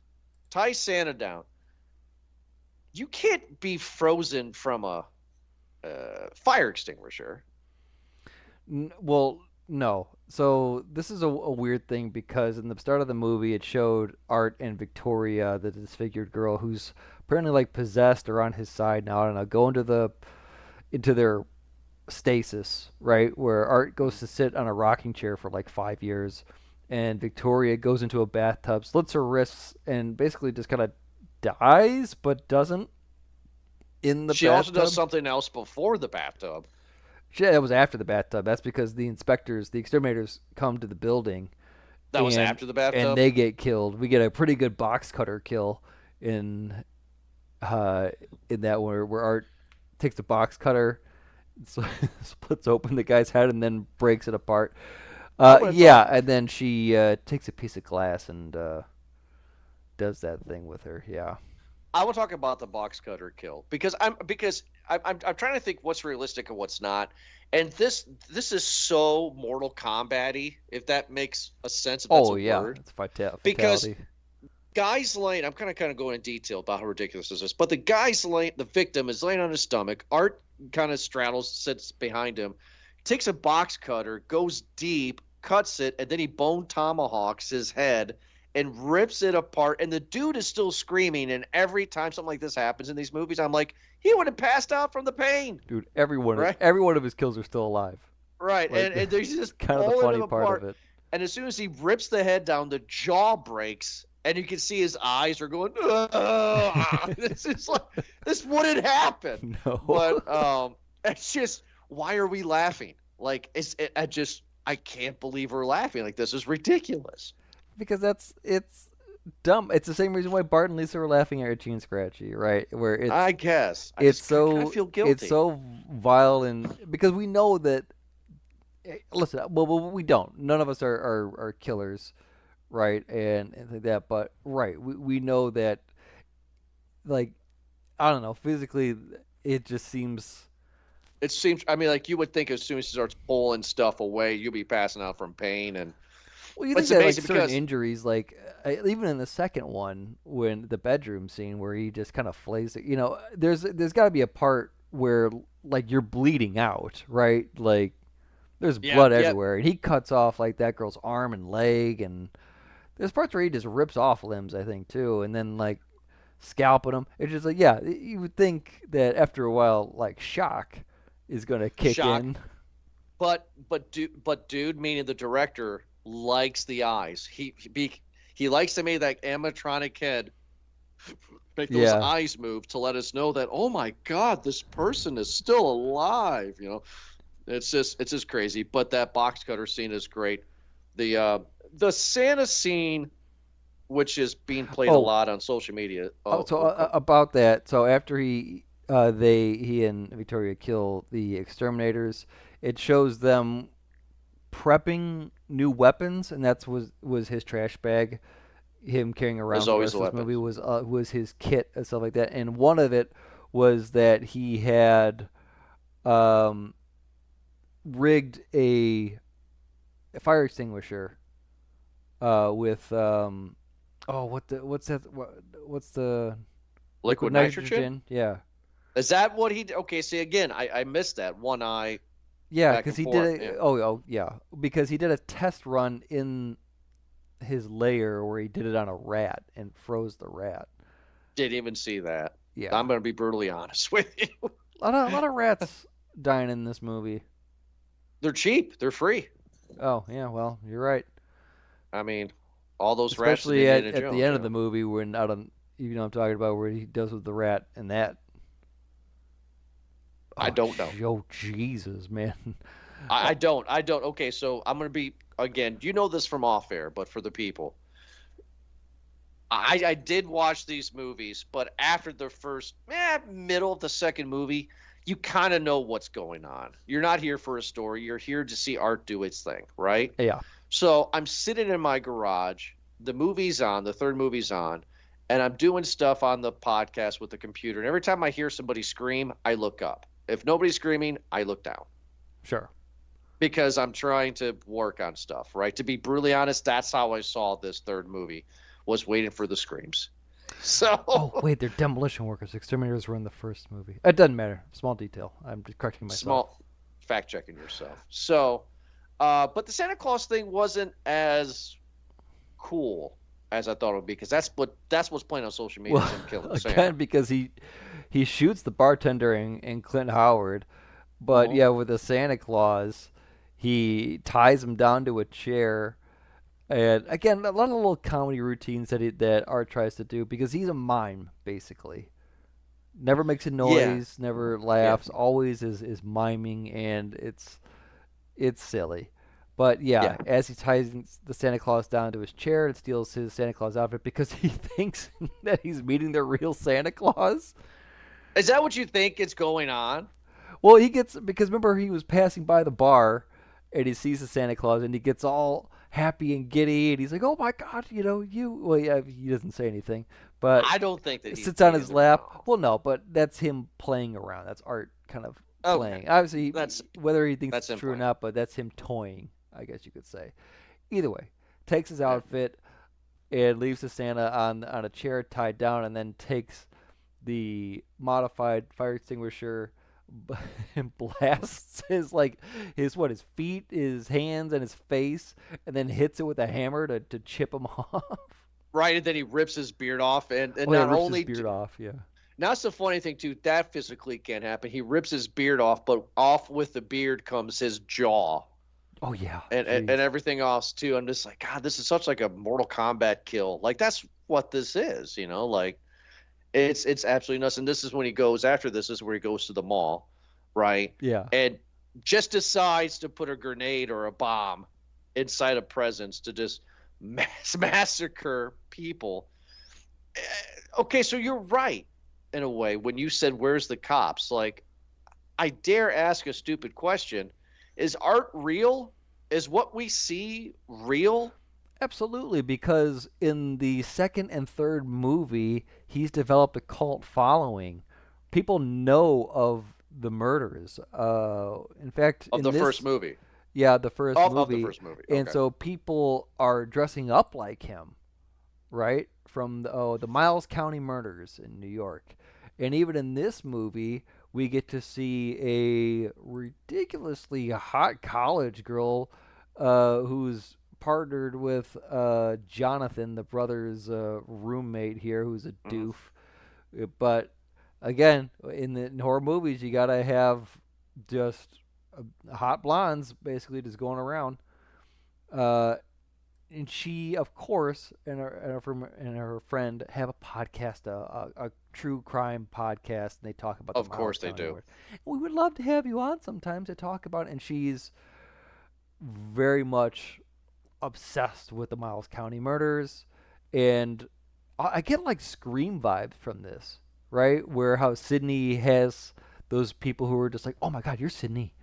Santa down. You can't be frozen from a fire extinguisher.
Well, no. So this is a weird thing because in the start of the movie, it showed Art and Victoria, the disfigured girl, who's apparently like possessed or on his side now. I don't know. Go into their stasis, right, where Art goes to sit on a rocking chair for like 5 years, and Victoria goes into a bathtub, slits her wrists, and basically just kind of dies, but doesn't in the bathtub.
She also does something else before the bathtub.
Yeah, that was after the bathtub. That's because the exterminators come to the building.
That was after the bathtub?
And they get killed. We get a pretty good box cutter kill in that where Art takes a box cutter, splits open the guy's head, and then breaks it apart. And then she takes a piece of glass and does that thing with her. Yeah.
I will talk about the box cutter kill because I'm trying to think what's realistic and what's not, and this is so Mortal Kombat-y, if that makes a sense. If that's a word.
It's fatality.
Because guy's laying. I'm kind of going in detail about how ridiculous this is, but the victim is laying on his stomach. Art kind of sits behind him, takes a box cutter, goes deep, cuts it, and then he bone tomahawks his head and rips it apart. And the dude is still screaming. And every time something like this happens in these movies, I'm like, he would have passed out from the pain.
Dude, every one of his kills are still alive.
Right,
Like,
and there's just
kind of the funny part
apart.
of it.
And as soon as he rips the head down, the jaw breaks, and you can see his eyes are going. It's just like this wouldn't happen.
No,
but it's just, why are we laughing? Like I can't believe we're laughing. Like, this is ridiculous.
because it's dumb. It's the same reason why Bart and Lisa were laughing at Itchy and Scratchy, right? Where it's
I guess I feel guilty.
It's so vile, and because we know that. Listen, well, we don't. None of us are killers, right? And things like that. But right, we know that. Like, I don't know. Physically, it just seems.
It seems. I mean, like, you would think as soon as he starts pulling stuff away, you'll be passing out from pain. And
Well, you
But
think
it's
that like
amazing
certain
because-
injuries, like even in the second one, when the bedroom scene where he just kind of flays it, there's got to be a part where like you're bleeding out, right? Like there's blood everywhere, and he cuts off like that girl's arm and leg, and there's parts where he just rips off limbs, I think too, and then like scalping them. It's just like, yeah, you would think that after a while, like shock is gonna kick
Shock.
in.
But dude, meaning the director, likes the eyes. He likes to make that animatronic head make those eyes move to let us know that, oh my God, this person is still alive. It's just crazy. But that box cutter scene is great. The Santa scene, which is being played a lot on social media.
About that. So after he and Victoria kill the exterminators, it shows them prepping new weapons, and that was his trash bag. Him carrying around the rest of this movie was his kit and stuff like that. And one of it was that he had rigged a fire extinguisher with what's the
liquid nitrogen?
Yeah.
Is that what he? Okay, see, again, I missed that one eye.
Yeah, because he did it. Oh, yeah, because he did a test run in his lair where he did it on a rat and froze the rat.
Didn't even see that.
Yeah,
I'm going to be brutally honest with you.
A lot of rats dying in this movie.
They're cheap. They're free.
Oh yeah, well you're right.
I mean, all those
especially
rats.
Especially at the end of the movie when I'm talking about where he does with the rat and that.
I don't know.
Oh, Jesus, man.
I don't. Okay, so I'm going to be, again, you know this from off air, but for the people. I did watch these movies, but after the first, middle of the second movie, you kind of know what's going on. You're not here for a story. You're here to see art do its thing, right?
Yeah.
So I'm sitting in my garage. The movie's on. The third movie's on. And I'm doing stuff on the podcast with the computer. And every time I hear somebody scream, I look up. If nobody's screaming, I look down.
Sure.
Because I'm trying to work on stuff, right? To be brutally honest, that's how I saw this third movie, was waiting for the screams. So.
Oh, wait, they're demolition workers. Exterminators were in the first movie. It doesn't matter. Small detail. I'm just correcting myself.
Small fact-checking yourself. So, but the Santa Claus thing wasn't as cool as I thought it would be, because that's what's playing on social media.
Well,
him killing
again,
Santa.
because he shoots the bartender in Clint Howard, but yeah, with the Santa Claus, he ties him down to a chair, and again, a lot of little comedy routines that Art tries to do, because he's a mime basically. Never makes a noise, never laughs, always is miming, and it's silly. But yeah, as he ties the Santa Claus down to his chair and steals his Santa Claus outfit because he thinks that he's meeting the real Santa Claus.
Is that what you think is going on?
Well, because remember he was passing by the bar and he sees the Santa Claus and he gets all happy and giddy and he's like, "Oh my God, you." Well, yeah, he doesn't say anything, but
I don't think that he
sits on his lap. Well, no, but that's him playing around. That's Art kind of playing. Obviously, whether he thinks it's true or not, but that's him toying, I guess you could say. Either way, takes his outfit and leaves the Santa on a chair tied down, and then takes the modified fire extinguisher and blasts his feet, his hands, and his face, and then hits it with a hammer to chip him off.
Right, and then he rips his beard off, and
Oh, yeah,
not
rips
only
his beard off. Yeah.
now it's the funny thing too, that physically can't happen. He rips his beard off, but off with the beard comes his jaw.
Oh yeah.
And everything else too. I'm just like, God, this is such like a Mortal Kombat kill. Like that's what this is, you know, like it's absolutely nuts. And this is when he goes after this is where he goes to the mall, right?
Yeah.
And just decides to put a grenade or a bomb inside a presence to just massacre people. Okay, so you're right in a way when you said where's the cops? Like, I dare ask a stupid question. Is art real? Is what we see real?
Absolutely, because in the second and third movie, he's developed a cult following. People know of the murders. In fact,
Of the first movie.
Yeah, the first movie.
Of the first movie. Okay.
And so people are dressing up like him, right? From the Miles County murders in New York. And even in this movie, we get to see a ridiculously hot college girl who's partnered with Jonathan, the brother's roommate here, who's a doof. But again, in horror movies, you gotta have just hot blondes basically just going around. And she, of course, and her friend have a podcast, a true crime podcast, and they talk about.
Of course they do.
Wars. We would love to have you on sometime to talk about it. And she's very much obsessed with the Miles County murders, and I get like Scream vibes from this, right? Where how Sydney has those people who are just like, oh my God, you're Sydney.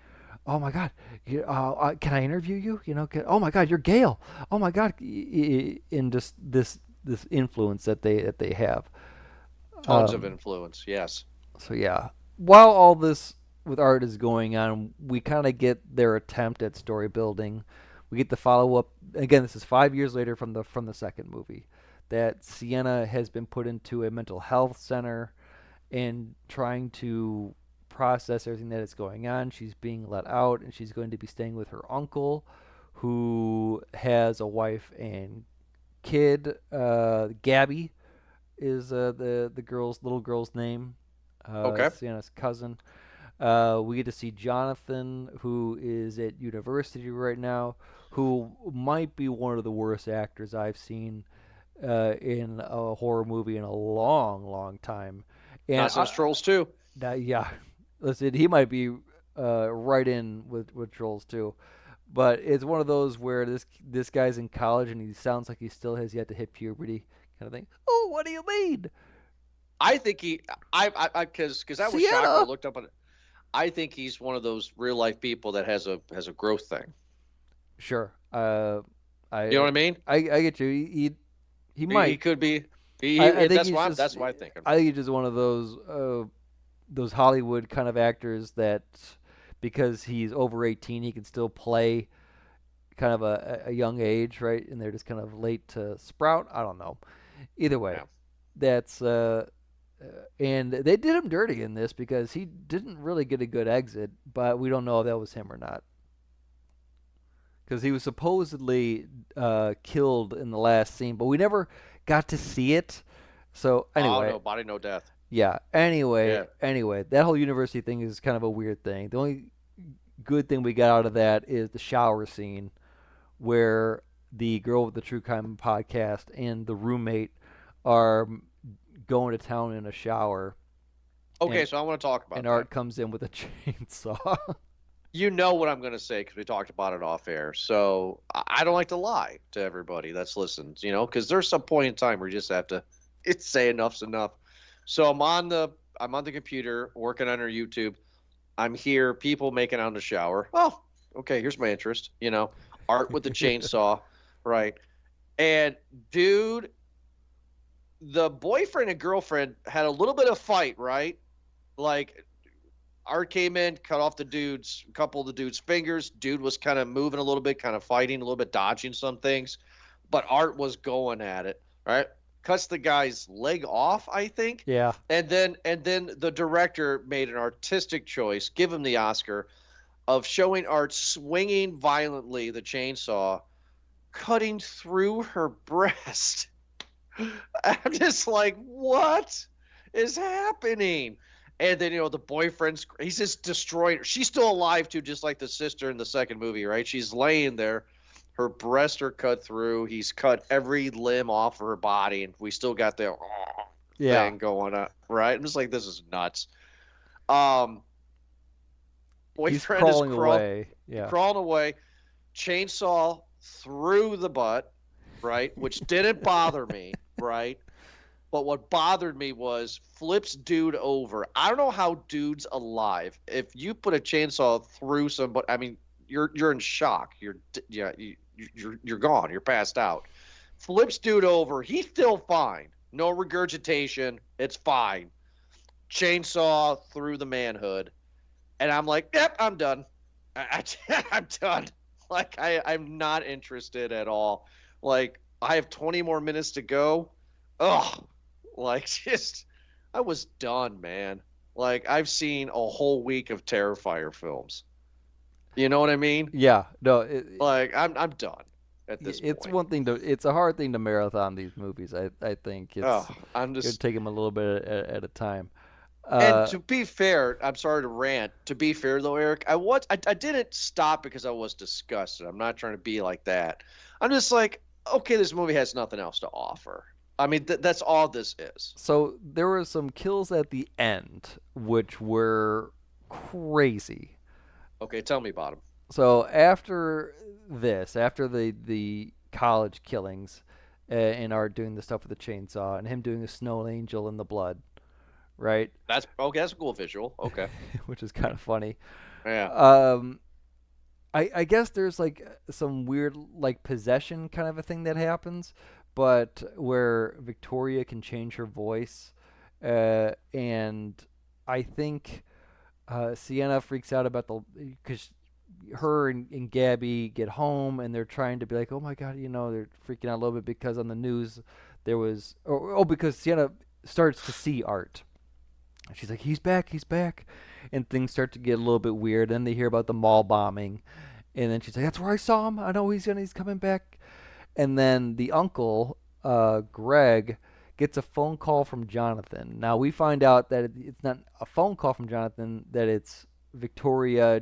Oh my God, can I interview you? You know, oh my God, you're Gail. Oh my God, in just this influence that they have.
Tons of influence, yes.
So yeah, while all this with art is going on, we kind of get their attempt at story building. We get the follow up. Again, this is 5 years later from the second movie. That Sienna has been put into a mental health center and trying to process everything that is going on. She's being let out, and she's going to be staying with her uncle, who has a wife and kid. Gabby is the little girl's name.
Okay.
Sienna's cousin. We get to see Jonathan, who is at university right now, who might be one of the worst actors I've seen in a horror movie in a long, long time. And
Not since Trolls 2.
Yeah. Listen, he might be right in with Trolls 2. But it's one of those where this guy's in college and he sounds like he still has yet to hit puberty kind of thing. Oh, what do you mean?
I think because I was shocked when I looked up on it. I think he's one of those real life people that has a growth thing.
Sure.
You know what I mean?
I get you. He might.
He could be.
That's
why I think.
I think he's just one of those Hollywood kind of actors that because he's over 18, he can still play kind of a young age, right? And they're just kind of late to sprout. I don't know. Either way, that's and they did him dirty in this because he didn't really get a good exit, but we don't know if that was him or not. Because he was supposedly killed in the last scene, but we never got to see it. So anyway,
no body, no death.
Yeah. Anyway, that whole university thing is kind of a weird thing. The only good thing we got out of that is the shower scene, where the girl with the True Crime podcast and the roommate are going to town in a shower.
Okay, so I want to talk about
and
that.
Art comes in with a chainsaw.
You know what I'm going to say because we talked about it off air. So I don't like to lie to everybody that's listened, you know, because there's some point in time where you just have to say enough's enough. So I'm on the computer working on our YouTube. I'm here, people making out in the shower. Oh, okay, here's my interest, you know, Art with the chainsaw, right? And dude, the boyfriend and girlfriend had a little bit of fight, right? Like Art came in, cut off couple of the dude's fingers. Dude was kind of moving a little bit, kind of fighting a little bit, dodging some things, but Art was going at it, right? cuts the guy's leg off, I think.
Yeah.
And then the director made an artistic choice, give him the Oscar, of showing Art swinging violently the chainsaw, cutting through her breast. I'm just like, what is happening? And then, the boyfriend's, he's just destroying her. She's still alive, too, just like the sister in the second movie, right? She's laying there. Her breasts are cut through. He's cut every limb off of her body, and we still got the thing going on, right? I'm just like, this is nuts. Boyfriend
He's crawling away. Yeah.
Crawling away. Chainsaw through the butt, right? Which didn't bother me, right? But what bothered me was flips dude over. I don't know how dude's alive. If you put a chainsaw through somebody, I mean, you're in shock. You're gone. You're passed out. Flips dude over. He's still fine. No regurgitation. It's fine. Chainsaw through the manhood. And I'm like, yep, I'm done. I'm done. Like, I'm not interested at all. Like, I have 20 more minutes to go. Ugh. Like, just, I was done, man. Like, I've seen a whole week of Terrifier films. You know what I mean?
Yeah. No.
I'm done at this point.
It's a hard thing to marathon these movies. I think it's.
I'm just.
It'd take them a little bit at a time.
And to be fair, I'm sorry to rant. To be fair, though, Eric, I didn't stop because I was disgusted. I'm not trying to be like that. I'm just like, okay, this movie has nothing else to offer. I mean, that's all this is.
So there were some kills at the end, which were crazy.
Okay, tell me about them.
So after the college killings, and Art doing the stuff with the chainsaw, and him doing the snow angel in the blood, right?
That's a cool visual. Okay.
Which is kind of funny.
Yeah.
I guess there's like some weird like possession kind of a thing that happens, but where Victoria can change her voice, and I think Sienna freaks out about because her and Gabby get home and they're trying to be like, oh my god, they're freaking out a little bit because on the news there was because Sienna starts to see Art. And she's like, he's back, and things start to get a little bit weird. And they hear about the mall bombing, and then she's like, that's where I saw him. I know he's coming back. And then the uncle, Greg, gets a phone call from Jonathan. Now we find out that it's not a phone call from Jonathan, that it's Victoria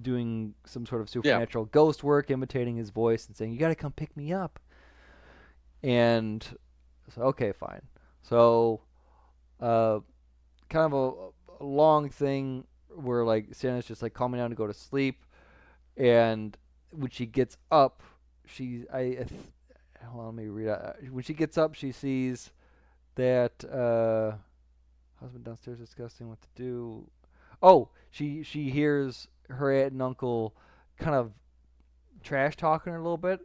doing some sort of supernatural ghost work, imitating his voice and saying, you got to come pick me up. And so, okay, fine. So, kind of a long thing where like Sienna's just like calming down to go to sleep, and when she gets up, hold on, let me read out. When she gets up, she sees that husband downstairs discussing what to do. Oh, she hears her aunt and uncle kind of trash talking her a little bit,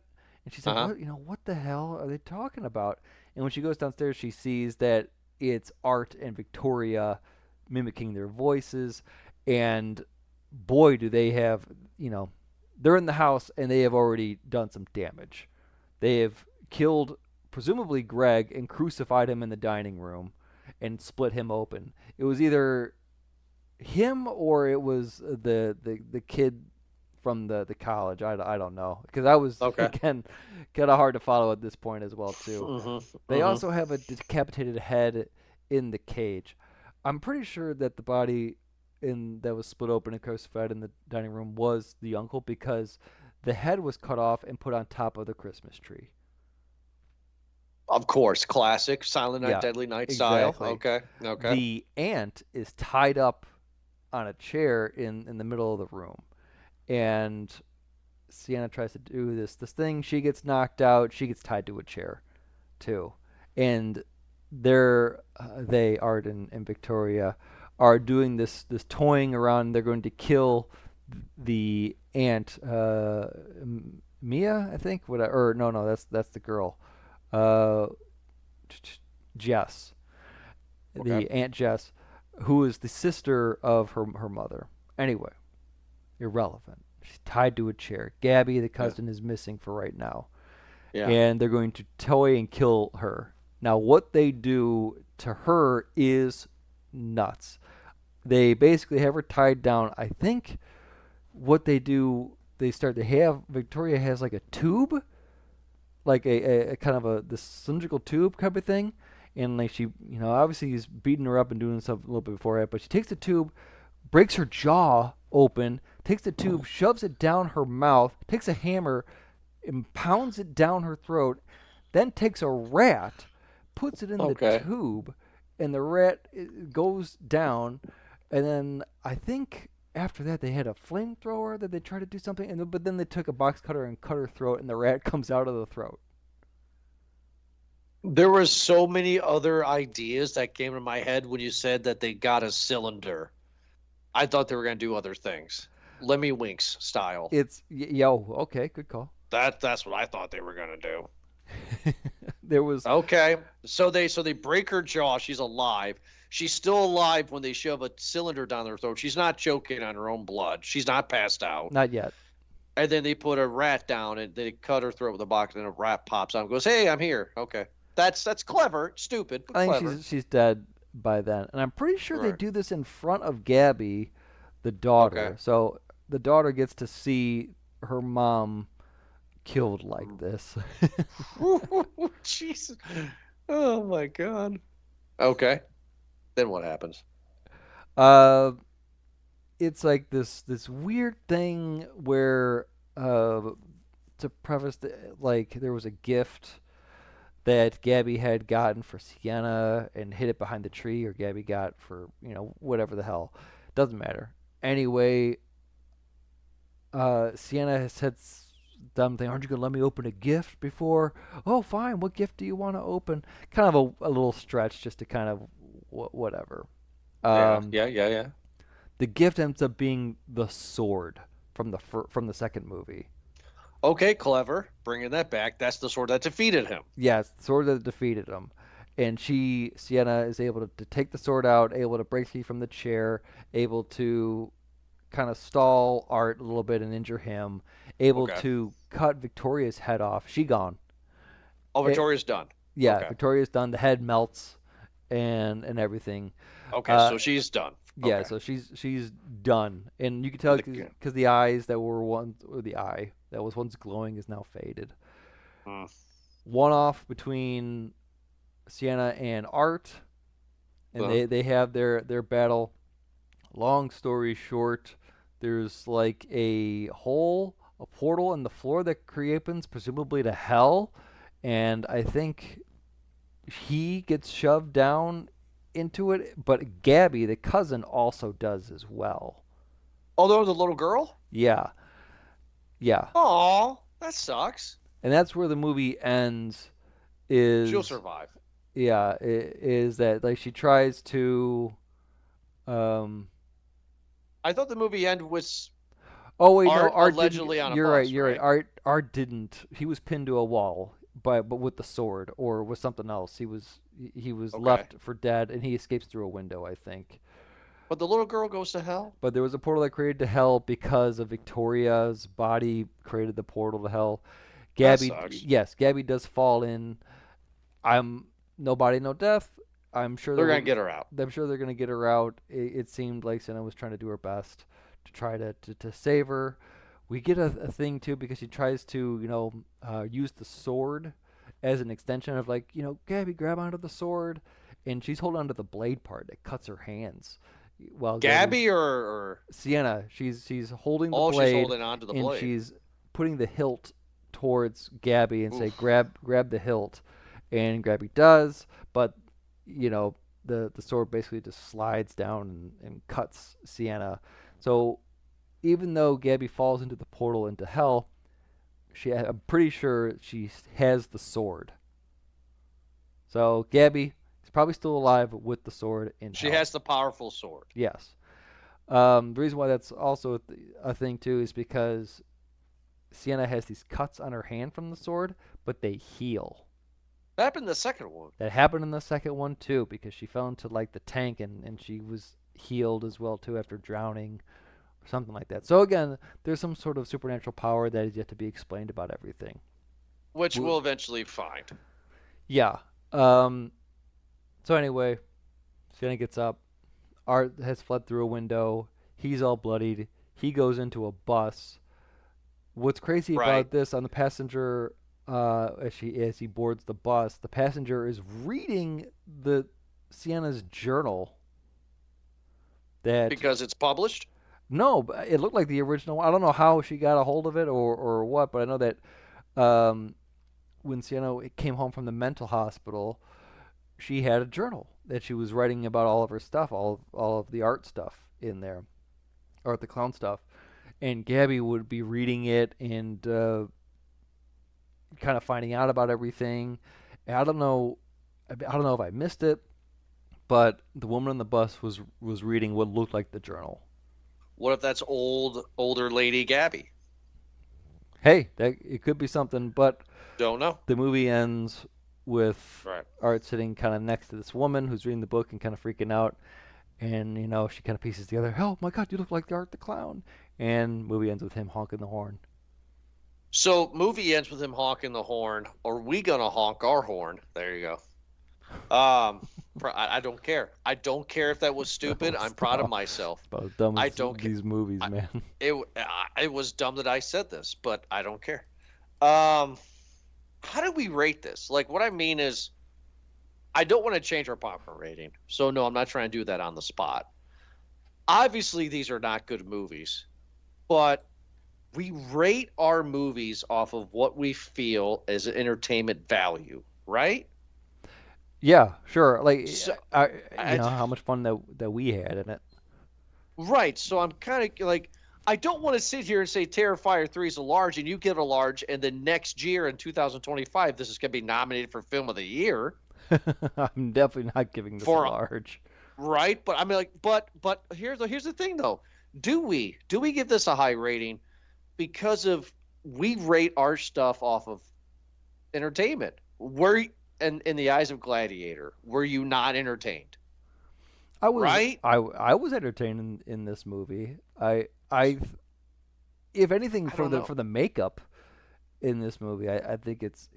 and she's like, what the hell are they talking about? And when she goes downstairs, she sees that it's Art and Victoria mimicking their voices, and boy, do they have, they're in the house and they have already done some damage. They have killed, presumably Greg, and crucified him in the dining room and split him open. It was either him or it was the kid from the college. I don't know, because I was again kind of hard to follow at this point as well too. They also have a decapitated head in the cage. I'm pretty sure that the body that was split open and crucified in the dining room was the uncle, because the head was cut off and put on top of the Christmas tree.
Of course, classic Silent Night, Deadly Night style. Okay.
The aunt is tied up on a chair in the middle of the room, and Sienna tries to do this thing. She gets knocked out. She gets tied to a chair, too, and they Art and Victoria are doing this toying around. They're going to kill the aunt, Mia, I think. No, that's the girl, Jess, the Aunt Jess, who is the sister of her mother. Anyway, irrelevant. She's tied to a chair. Gabby, the cousin, is missing for right now. Yeah. And they're going to toy and kill her. Now, what they do to her is nuts. They basically have her tied down. I think what they do, they have Victoria has like a tube, like a kind of this cylindrical tube kind of thing, and like she, obviously he's beating her up and doing stuff a little bit before it, but she takes the tube, breaks her jaw open, takes the tube, shoves it down her mouth, takes a hammer, and pounds it down her throat, then takes a rat, puts it in the tube, and the rat goes down, and then I think after that they had a flamethrower that they tried to do something, but then they took a box cutter and cut her throat, and the rat comes out of the throat.
There were so many other ideas that came to my head when you said that they got a cylinder. I thought they were going to do other things. Lemmy Winks style.
Okay, good call.
That's what I thought they were going to do.
There was
okay. So they break her jaw. She's alive. She's still alive when they shove a cylinder down her throat. She's not choking on her own blood. She's not passed out.
Not yet.
And then they put a rat down and they cut her throat with a box, and a rat pops out and goes, "Hey, I'm here." Okay, that's clever, stupid, but
I
think
clever. She's dead by then, and I'm pretty sure they do this in front of Gabby, the daughter. Okay. So the daughter gets to see her mom killed like this.
Jesus. Oh my God. Okay. Then what happens?
It's like this weird thing where to preface like there was a gift that Gabby had gotten for Sienna and hid it behind the tree, or Gabby got for, whatever the hell. Doesn't matter. Anyway, Sienna has said dumb thing, "Aren't you going to let me open a gift before?" "Oh, fine. What gift do you want to open?" Kind of a little stretch just to kind of whatever.
Yeah.
The gift ends up being the sword from the second movie.
Okay, clever. Bringing that back. That's the sword that defeated him.
Yes, the sword that defeated him. And Sienna, is able to take the sword out, able to break free from the chair, able to kind of stall Art a little bit and injure him, able to cut Victoria's head off. She gone.
Oh, Victoria's done.
Yeah, okay. Victoria's done. The head melts and everything.
Okay, so she's done.
Yeah, so she's done, and you can tell because the eyes that were once, or the eye that was once glowing is now faded. One off between Sienna and Art, and they have their battle. Long story short, there's like a portal in the floor that opens presumably to hell, and I think he gets shoved down into it, but Gabby, the cousin, also does as well.
Although the little girl?
Yeah.
Aw, that sucks.
And that's where the movie ends. She'll
survive.
Yeah, is that like she tries to.
I thought the movie ended with.
Oh wait,
Art
no, Art
allegedly on a
You're
bus,
right. You're right. Art didn't. He was pinned to a wall, but with the sword or with something else. He was left for dead, and he escapes through a window, I think.
But the little girl goes to hell?
But there was a portal that created to hell because of Victoria's body created the portal to hell. Gabby,
that sucks.
Yes, Gabby does fall in. No body, no death. I'm sure
they're going to get her out.
I'm sure they're going to get her out. It seemed like Sienna was trying to do her best to try to save her. We get a thing, too, because she tries to, use the sword as an extension of, like, Gabby, grab onto the sword. And she's holding onto the blade part that cuts her hands. Well,
Gabby or
Sienna, she's holding the blade.
She's holding onto the blade.
And she's putting the hilt towards Gabby and say, grab the hilt. And Gabby does, but, the sword basically just slides down and cuts Sienna. So even though Gabby falls into the portal into hell, I'm pretty sure she has the sword. So Gabby is probably still alive with the sword in hell.
She has the powerful sword.
Yes. The reason why that's also a thing, too, is because Sienna has these cuts on her hand from the sword, but they heal.
That happened in the second one.
That happened in the second one, too, because she fell into, like, the tank, and she was healed as well, too, after drowning or something like that. So, again, there's some sort of supernatural power that is yet to be explained about everything.
Which we'll eventually find.
Yeah. Um, so anyway, Sienna gets up. Art has fled through a window. He's all bloodied. He goes into a bus. What's crazy
Right.
about this on the passenger, as he boards the bus, the passenger is reading the Sienna's journal. That
Because it's published?
no, it looked like the original. I don't know how she got a hold of it or what, but I know that um, when Sienna came home from the mental hospital, she had a journal that she was writing about all of her stuff, all of the art stuff in there, or the clown stuff. And Gabby would be reading it and kind of finding out about everything. And I don't know if I missed it, but the woman on the bus was reading what looked like the journal.
What if that's older lady Gabby?
Hey, it could be something, but
Don't know.
the movie ends with
Right.
Art sitting kind of next to this woman who's reading the book and kind of freaking out. And, she kind of pieces together, oh my God, you look like Art the Clown. And movie ends with him honking the horn.
So movie ends with him honking the horn. Are we gonna honk our horn? There you go. I don't care. I don't care if that was stupid. I'm proud of myself.
About as dumb
I
as
don't
these movies, man.
It was dumb that I said this, but I don't care. How do we rate this? Like, what I mean is, I don't want to change our popcorn rating. So no, I'm not trying to do that on the spot. Obviously, these are not good movies, but we rate our movies off of what we feel as an entertainment value, right?
Yeah, sure. Like,
So,
how much fun that we had in it.
right. So I'm kind of like, I don't want to sit here and say Terrifier 3 is a large and you give it a large, and then next year in 2025, this is going to be nominated for Film of the Year.
I'm definitely not giving this a large.
Right. But I mean, like, but here's the thing, though. Do we give this a high rating because of we rate our stuff off of entertainment? In the eyes of Gladiator, were you not entertained?
I was
Right?
I was entertained in this movie. I if anything
I don't know.
for the makeup in this movie, I think it's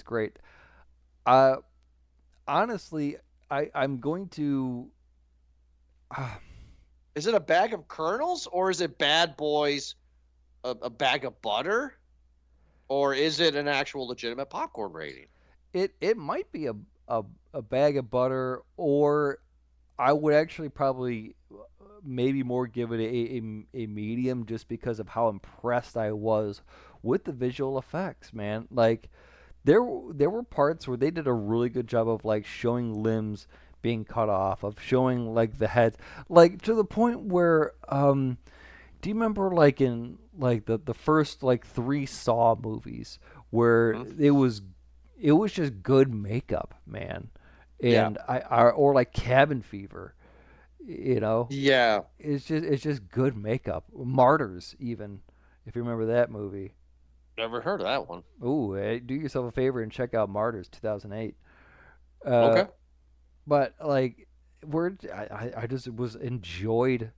great. Honestly, I'm going to
Is it a bag of kernels, or is it Bad Boys a bag of butter, or is it an actual legitimate popcorn rating?
it might be a bag of butter, or I would actually probably maybe more give it a medium, just because of how impressed I was with the visual effects, man. Like there were parts where they did a really good job of like showing limbs being cut off, of showing like the heads, like to the point where do you remember like in like the first like 3 Saw movies where
Mhm.
it was just good makeup, man.
Yeah.
And or like Cabin Fever,
Yeah.
it's just good makeup. Martyrs, even, if you remember that movie.
Never heard of that one.
Ooh, do yourself a favor and check out Martyrs 2008.
Okay.
But like, I just was enjoyed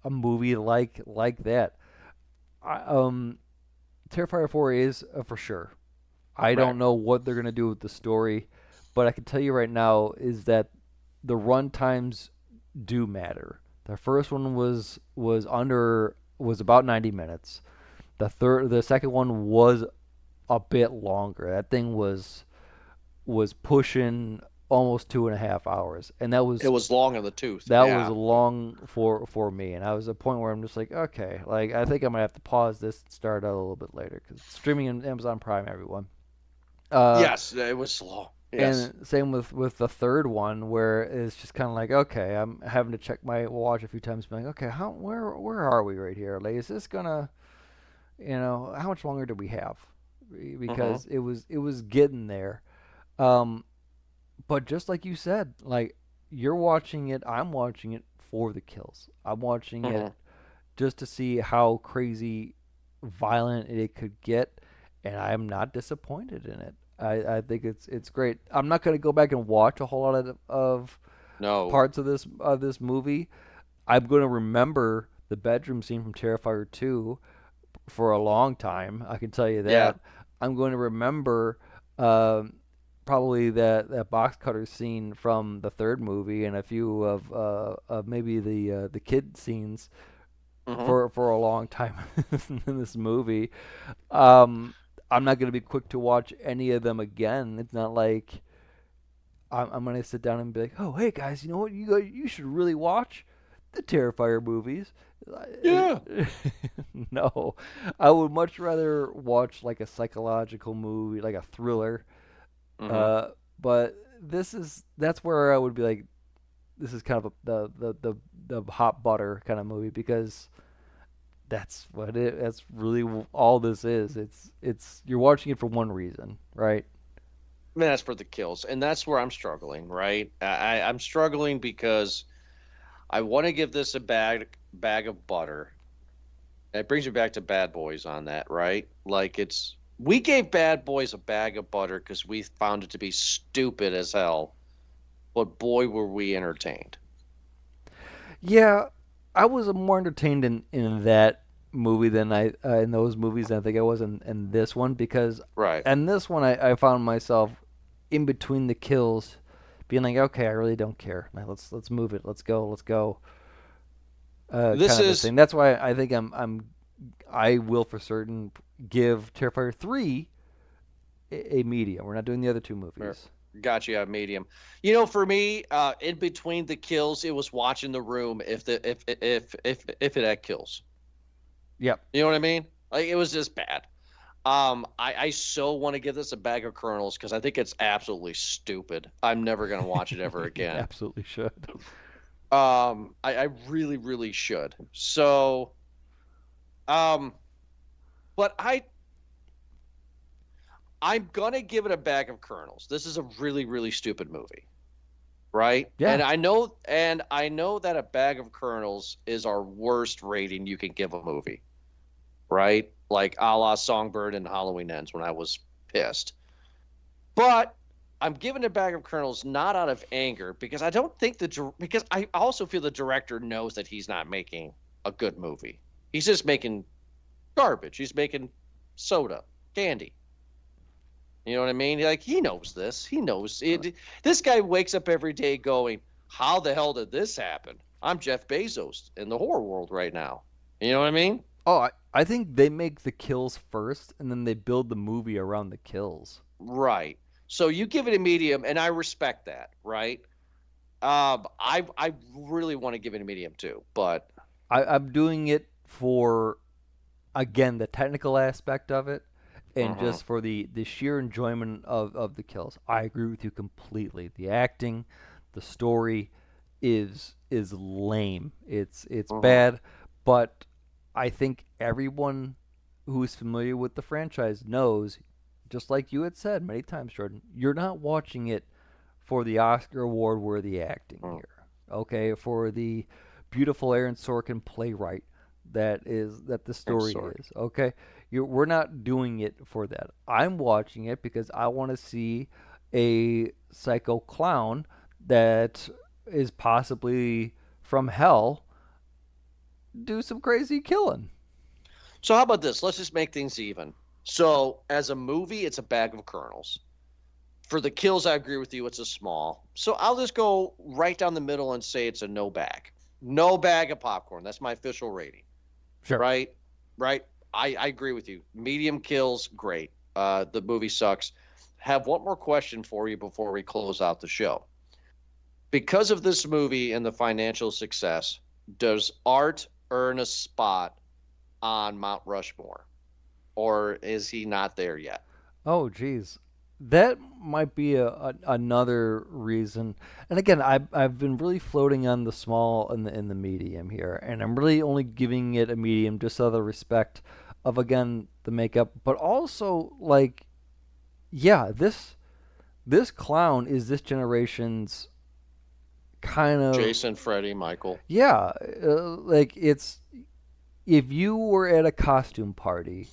a movie like that. I, Terrifier 4 is for sure. I don't know what they're gonna do with the story, but I can tell you right now is that the run times do matter. The first one was about 90 minutes. The second one was a bit longer. That thing was pushing almost 2.5 hours, and
It was long in the tooth.
that
Yeah.
was long for me. And I was at a point where I'm just like, okay, like I think I'm gonna have to pause this and start out a little bit later, because streaming on Amazon Prime, everyone.
Yes, it was long. Yes.
And same with the third one, where it's just kind of like, okay, I'm having to check my watch a few times, being like, okay, where are we right here? Like, is this gonna, how much longer do we have? Because it was getting there. But just like you said, like you're watching it, I'm watching it for the kills. I'm watching it just to see how crazy violent it could get, and I'm not disappointed in it. I think it's great. I'm not going to go back and watch a whole lot of
No.
parts of this movie. I'm going to remember the bedroom scene from Terrifier 2 for a long time. I can tell you that.
Yeah.
I'm going to remember probably that box cutter scene from the third movie and a few of maybe the kid scenes
Hmm.
for a long time in this movie. Um, I'm not gonna be quick to watch any of them again. It's not like I'm gonna sit down and be like, oh hey guys, you know what you should really watch the Terrifier movies.
Yeah.
No, I would much rather watch like a psychological movie, like a thriller.
Hmm.
Uh, but that's where I would be like, this is kind of the hot butter kind of movie because that's really all this is. It's you're watching it for one reason, right?
I mean, that's for the kills, and that's where I'm struggling, right? I'm struggling because I want to give this a bag of butter. It brings me back to Bad Boys on that, right? Like we gave Bad Boys a bag of butter because we found it to be stupid as hell, but boy were we entertained.
Yeah, I was more entertained in that movie than I in those movies than I think I was in this one because
Right.
in this one I found myself in between the kills being like, okay, I really don't care. Like, let's move it. Let's go.
This
Kind of a
is
thing. That's why I think I will for certain give Terrifier 3 a medium. We're not doing the other two movies.
Gotcha, yeah, medium. For me, in between the kills, it was watching the room if it had kills.
Yep.
You know what I mean? Like it was just bad. I so want to give this a bag of kernels because I think it's absolutely stupid. I'm never gonna watch it ever
You
again.
absolutely should.
I really, really should. So, um, but I'm gonna give it a bag of kernels. This is a really, really stupid movie, right?
Yeah.
And I know that a bag of kernels is our worst rating you can give a movie, right? Like a la Songbird and Halloween Ends when I was pissed. But I'm giving a bag of kernels not out of anger because I don't think because I also feel the director knows that he's not making a good movie. He's just making garbage. He's making soda, candy. You know what I mean? Like he knows this. He knows it. This guy wakes up every day going, "How the hell did this happen? I'm Jeff Bezos in the horror world right now." You know what I mean?
Oh, I think they make the kills first, and then they build the movie around the kills.
Right. So you give it a medium, and I respect that, right? I really want to give it a medium too, but
I'm doing it for, again, the technical aspect of it, and
mhm,
just for the sheer enjoyment of the kills. I agree with you completely. The acting, the story is lame. It's
mhm.
bad, but I think everyone who's familiar with the franchise knows, just like you had said many times, Jordan, you're not watching it for the Oscar award worthy acting
Mm.
here. Okay, for the beautiful Aaron Sorkin playwright that the
And
story
sorry.
is. Okay, we're not doing it for that. I'm watching it because I want to see a psycho clown that is possibly from hell do some crazy killing.
So how about this? Let's just make things even. So as a movie, it's a bag of kernels. For the kills, I agree with you. It's a small. So I'll just go right down the middle and say it's a no bag. No bag of popcorn. That's my official rating.
Sure.
Right? Right? I agree with you. Medium kills, great. The movie sucks. Have one more question for you before we close out the show. Because of this movie and the financial success, does Art earn a spot on Mount Rushmore? Or is he not there yet?
Oh, geez. That might be another reason. And again, I've been really floating on the small and the medium here, and I'm really only giving it a medium just out of the respect of again the makeup, but also like, yeah, this clown is this generation's kind of,
Jason, Freddie, Michael.
yeah, like it's, if you were at a costume party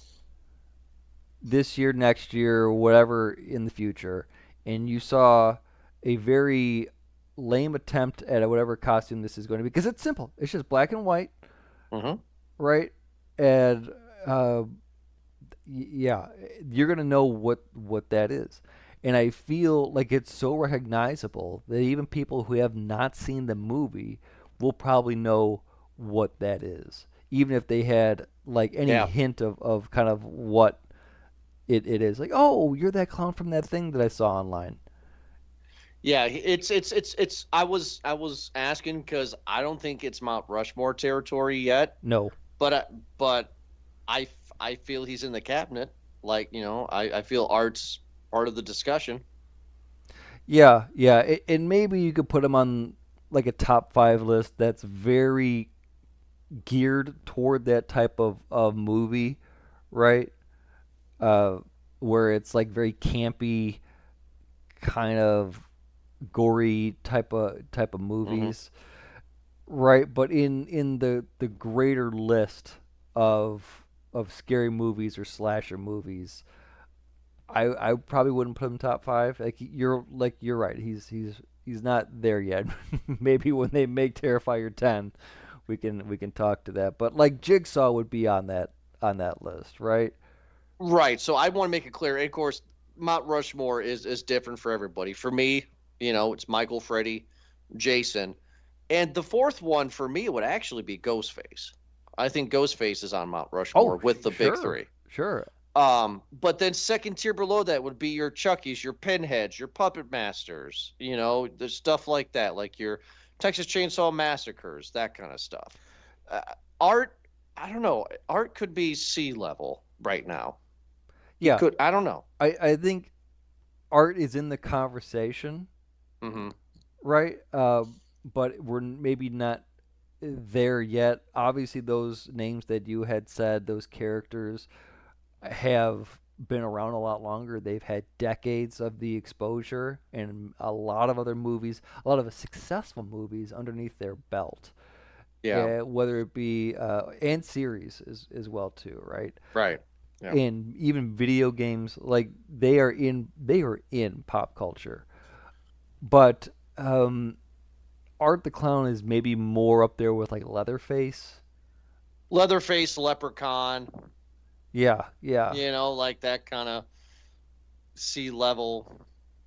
this year, next year, whatever in the future, and you saw a very lame attempt at whatever costume this is going to be, because it's simple. It's just black and white,
Hmm.
right? And yeah, you're gonna know what that is. And I feel like it's so recognizable that even people who have not seen the movie will probably know what that is, even if they had like any
Yeah.
hint of kind of what it is. Like, oh, you're that clown from that thing that I saw online.
Yeah, it's I was asking because I don't think it's Mount Rushmore territory yet,
No.
but I feel he's in the cabinet. Like, I feel Art's part of the discussion.
Yeah, yeah. And maybe you could put him on like a top 5 list that's very geared toward that type of movie, right? Uh, where it's like very campy, kind of gory type of
Hmm.
movies, right? But in the greater list of scary movies or slasher movies, I probably wouldn't put him top 5. You're right. He's not there yet. Maybe when they make Terrifier 10, we can talk to that. But like Jigsaw would be on that list, right?
Right. So I want to make it clear. And of course, Mount Rushmore is different for everybody. For me, it's Michael, Freddy, Jason, and the fourth one for me would actually be Ghostface. I think Ghostface is on Mount Rushmore
Oh,
with the big
sure,
three.
sure.
But then second tier below that would be your Chuckies, your Pinheads, your Puppet Masters, there's stuff like that, like your Texas Chainsaw Massacres, that kind of stuff. Uh, Art, I don't know. Art could be sea level right now. He
Yeah,
could. I don't know.
I think art is in the conversation,
Hmm.
right? But we're maybe not there yet. Obviously, those names that you had said, those characters, have been around a lot longer. They've had decades of the exposure and a lot of other movies, a lot of successful movies underneath their belt.
Yeah.
Whether it be and series as well too, right?
Right. Yeah.
And even video games, like they are in pop culture. But Art the Clown is maybe more up there with like Leatherface.
Leatherface, Leprechaun.
Yeah, yeah,
Like that kind of sea level.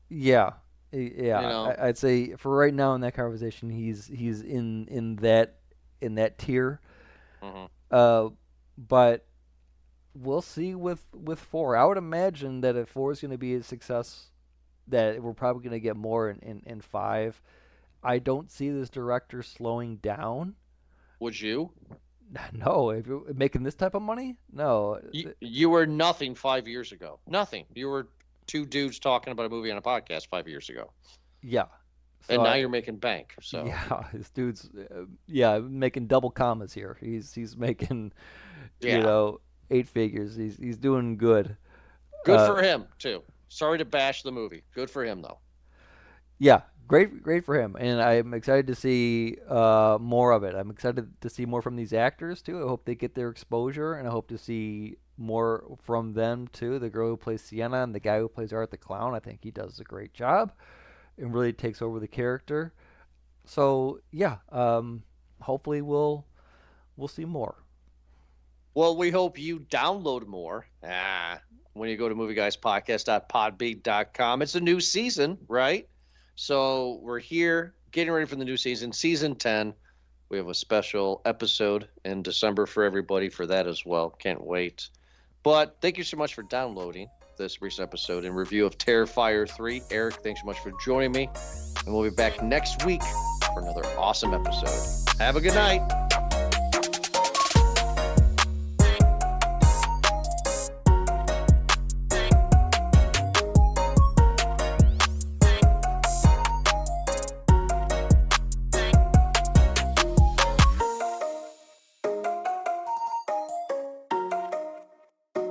yeah,
You
yeah.
know.
I'd say for right now in that conversation, he's in that tier.
Hmm.
Uh, but we'll see with 4. I would imagine that if 4 is going to be a success, that we're probably going to get more in 5. I don't see this director slowing down.
Would you?
No, if you're making this type of money, no.
You were nothing 5 years ago. Nothing. You were two dudes talking about a movie on a podcast 5 years ago,
Yeah. So
and now you're making bank. So
yeah, this dude's yeah making double commas here. He's making you
yeah,
know 8 figures. He's doing good.
good
Uh,
for him too. Sorry to bash the movie. Good for him though.
yeah, great for him, and I'm excited to see more of it. I'm excited to see more from these actors too. I hope they get their exposure, and I hope to see more from them too. The girl who plays Sienna and the guy who plays Art the Clown. I think he does a great job and really takes over the character. So yeah, hopefully we'll see more.
Well, we hope you download more. When you go to movieguyspodcast.podbean.com. It's a new season, right? So we're here getting ready for the new season, season 10. We have a special episode in December for everybody for that as well. Can't wait. But thank you so much for downloading this recent episode and review of Terrifier 3. Eric, thanks so much for joining me. And we'll be back next week for another awesome episode. Have a good night.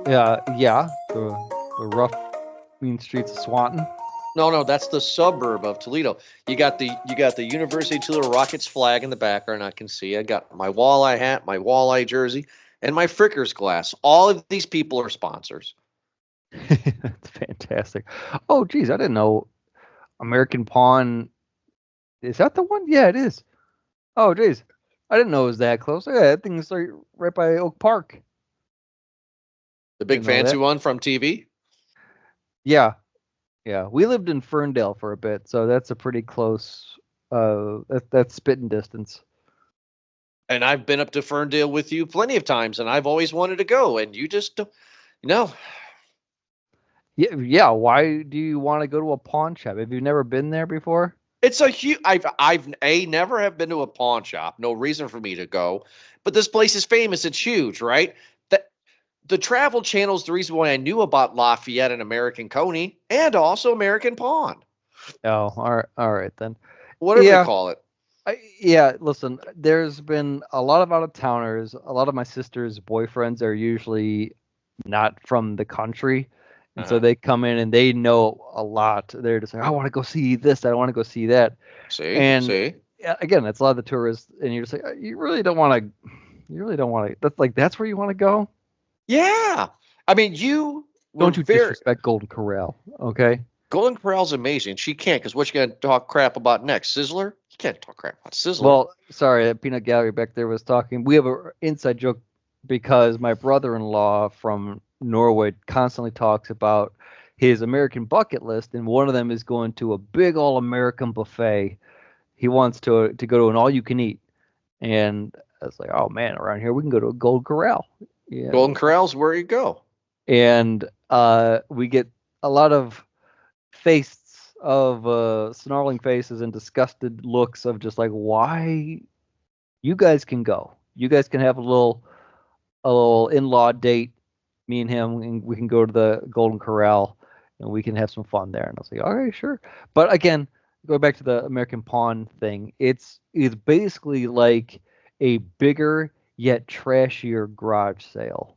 Yeah, the rough, mean streets of Swanton.
No, that's the suburb of Toledo. You got the University of Toledo Rockets flag in the background. I can see. I got my walleye hat, my walleye jersey, and my Frickers glass. All of these people are sponsors.
That's fantastic. Oh, geez, I didn't know American Pawn. Is that the one? Yeah, it is. Oh, geez, I didn't know it was that close. Yeah, that thing's right by Oak Park.
The big
Didn't know
fancy
that.
one from TV.
Yeah, Yeah, we lived in Ferndale for a bit, so that's a pretty close. That's spitting distance.
And I've been up to Ferndale with you plenty of times, and I've always wanted to go, and you just don't. No,
Yeah, yeah. Why do you want to go to a pawn shop? Have you never been there before?
it's a huge. I've never have been to a pawn shop. No reason for me to go, but this place is famous. It's huge, right? The Travel Channel is the reason why I knew about Lafayette and American Coney, and also American Pawn,
Oh, all right then.
whatever they
Yeah,
call it.
yeah. Listen, there's been a lot of out of towners. A lot of my sister's boyfriends are usually not from the country, and so
Uh-huh.
they come in and they know a lot. They're just like, I want to go see this. I want to go see that. And
See,
again, it's a lot of the tourists, and you're just like, you really don't want to. You really don't want to. That's where you want to go.
yeah. I mean, you were
Don't you
very
disrespect Golden Corral, okay?
Golden Corral's amazing. She can't, because what you gonna talk crap about next? Sizzler? You can't talk crap about Sizzler.
Well, sorry, that peanut gallery back there was talking. We have an inside joke because my brother-in-law from Norway constantly talks about his American bucket list, and one of them is going to a big all-American buffet. He wants to go to an all-you-can-eat, and I was like, oh man, around here we can go to a Gold Corral. Yeah,
Golden Corral's where you go.
and we get a lot of faces of snarling faces and disgusted looks of just like, why you guys can go. You guys can have a little in-law date, me and him, and we can go to the Golden Corral and we can have some fun there. And I was like, all right, sure. But again, going back to the American Pawn thing, it's basically like a bigger yet trashier garage sale.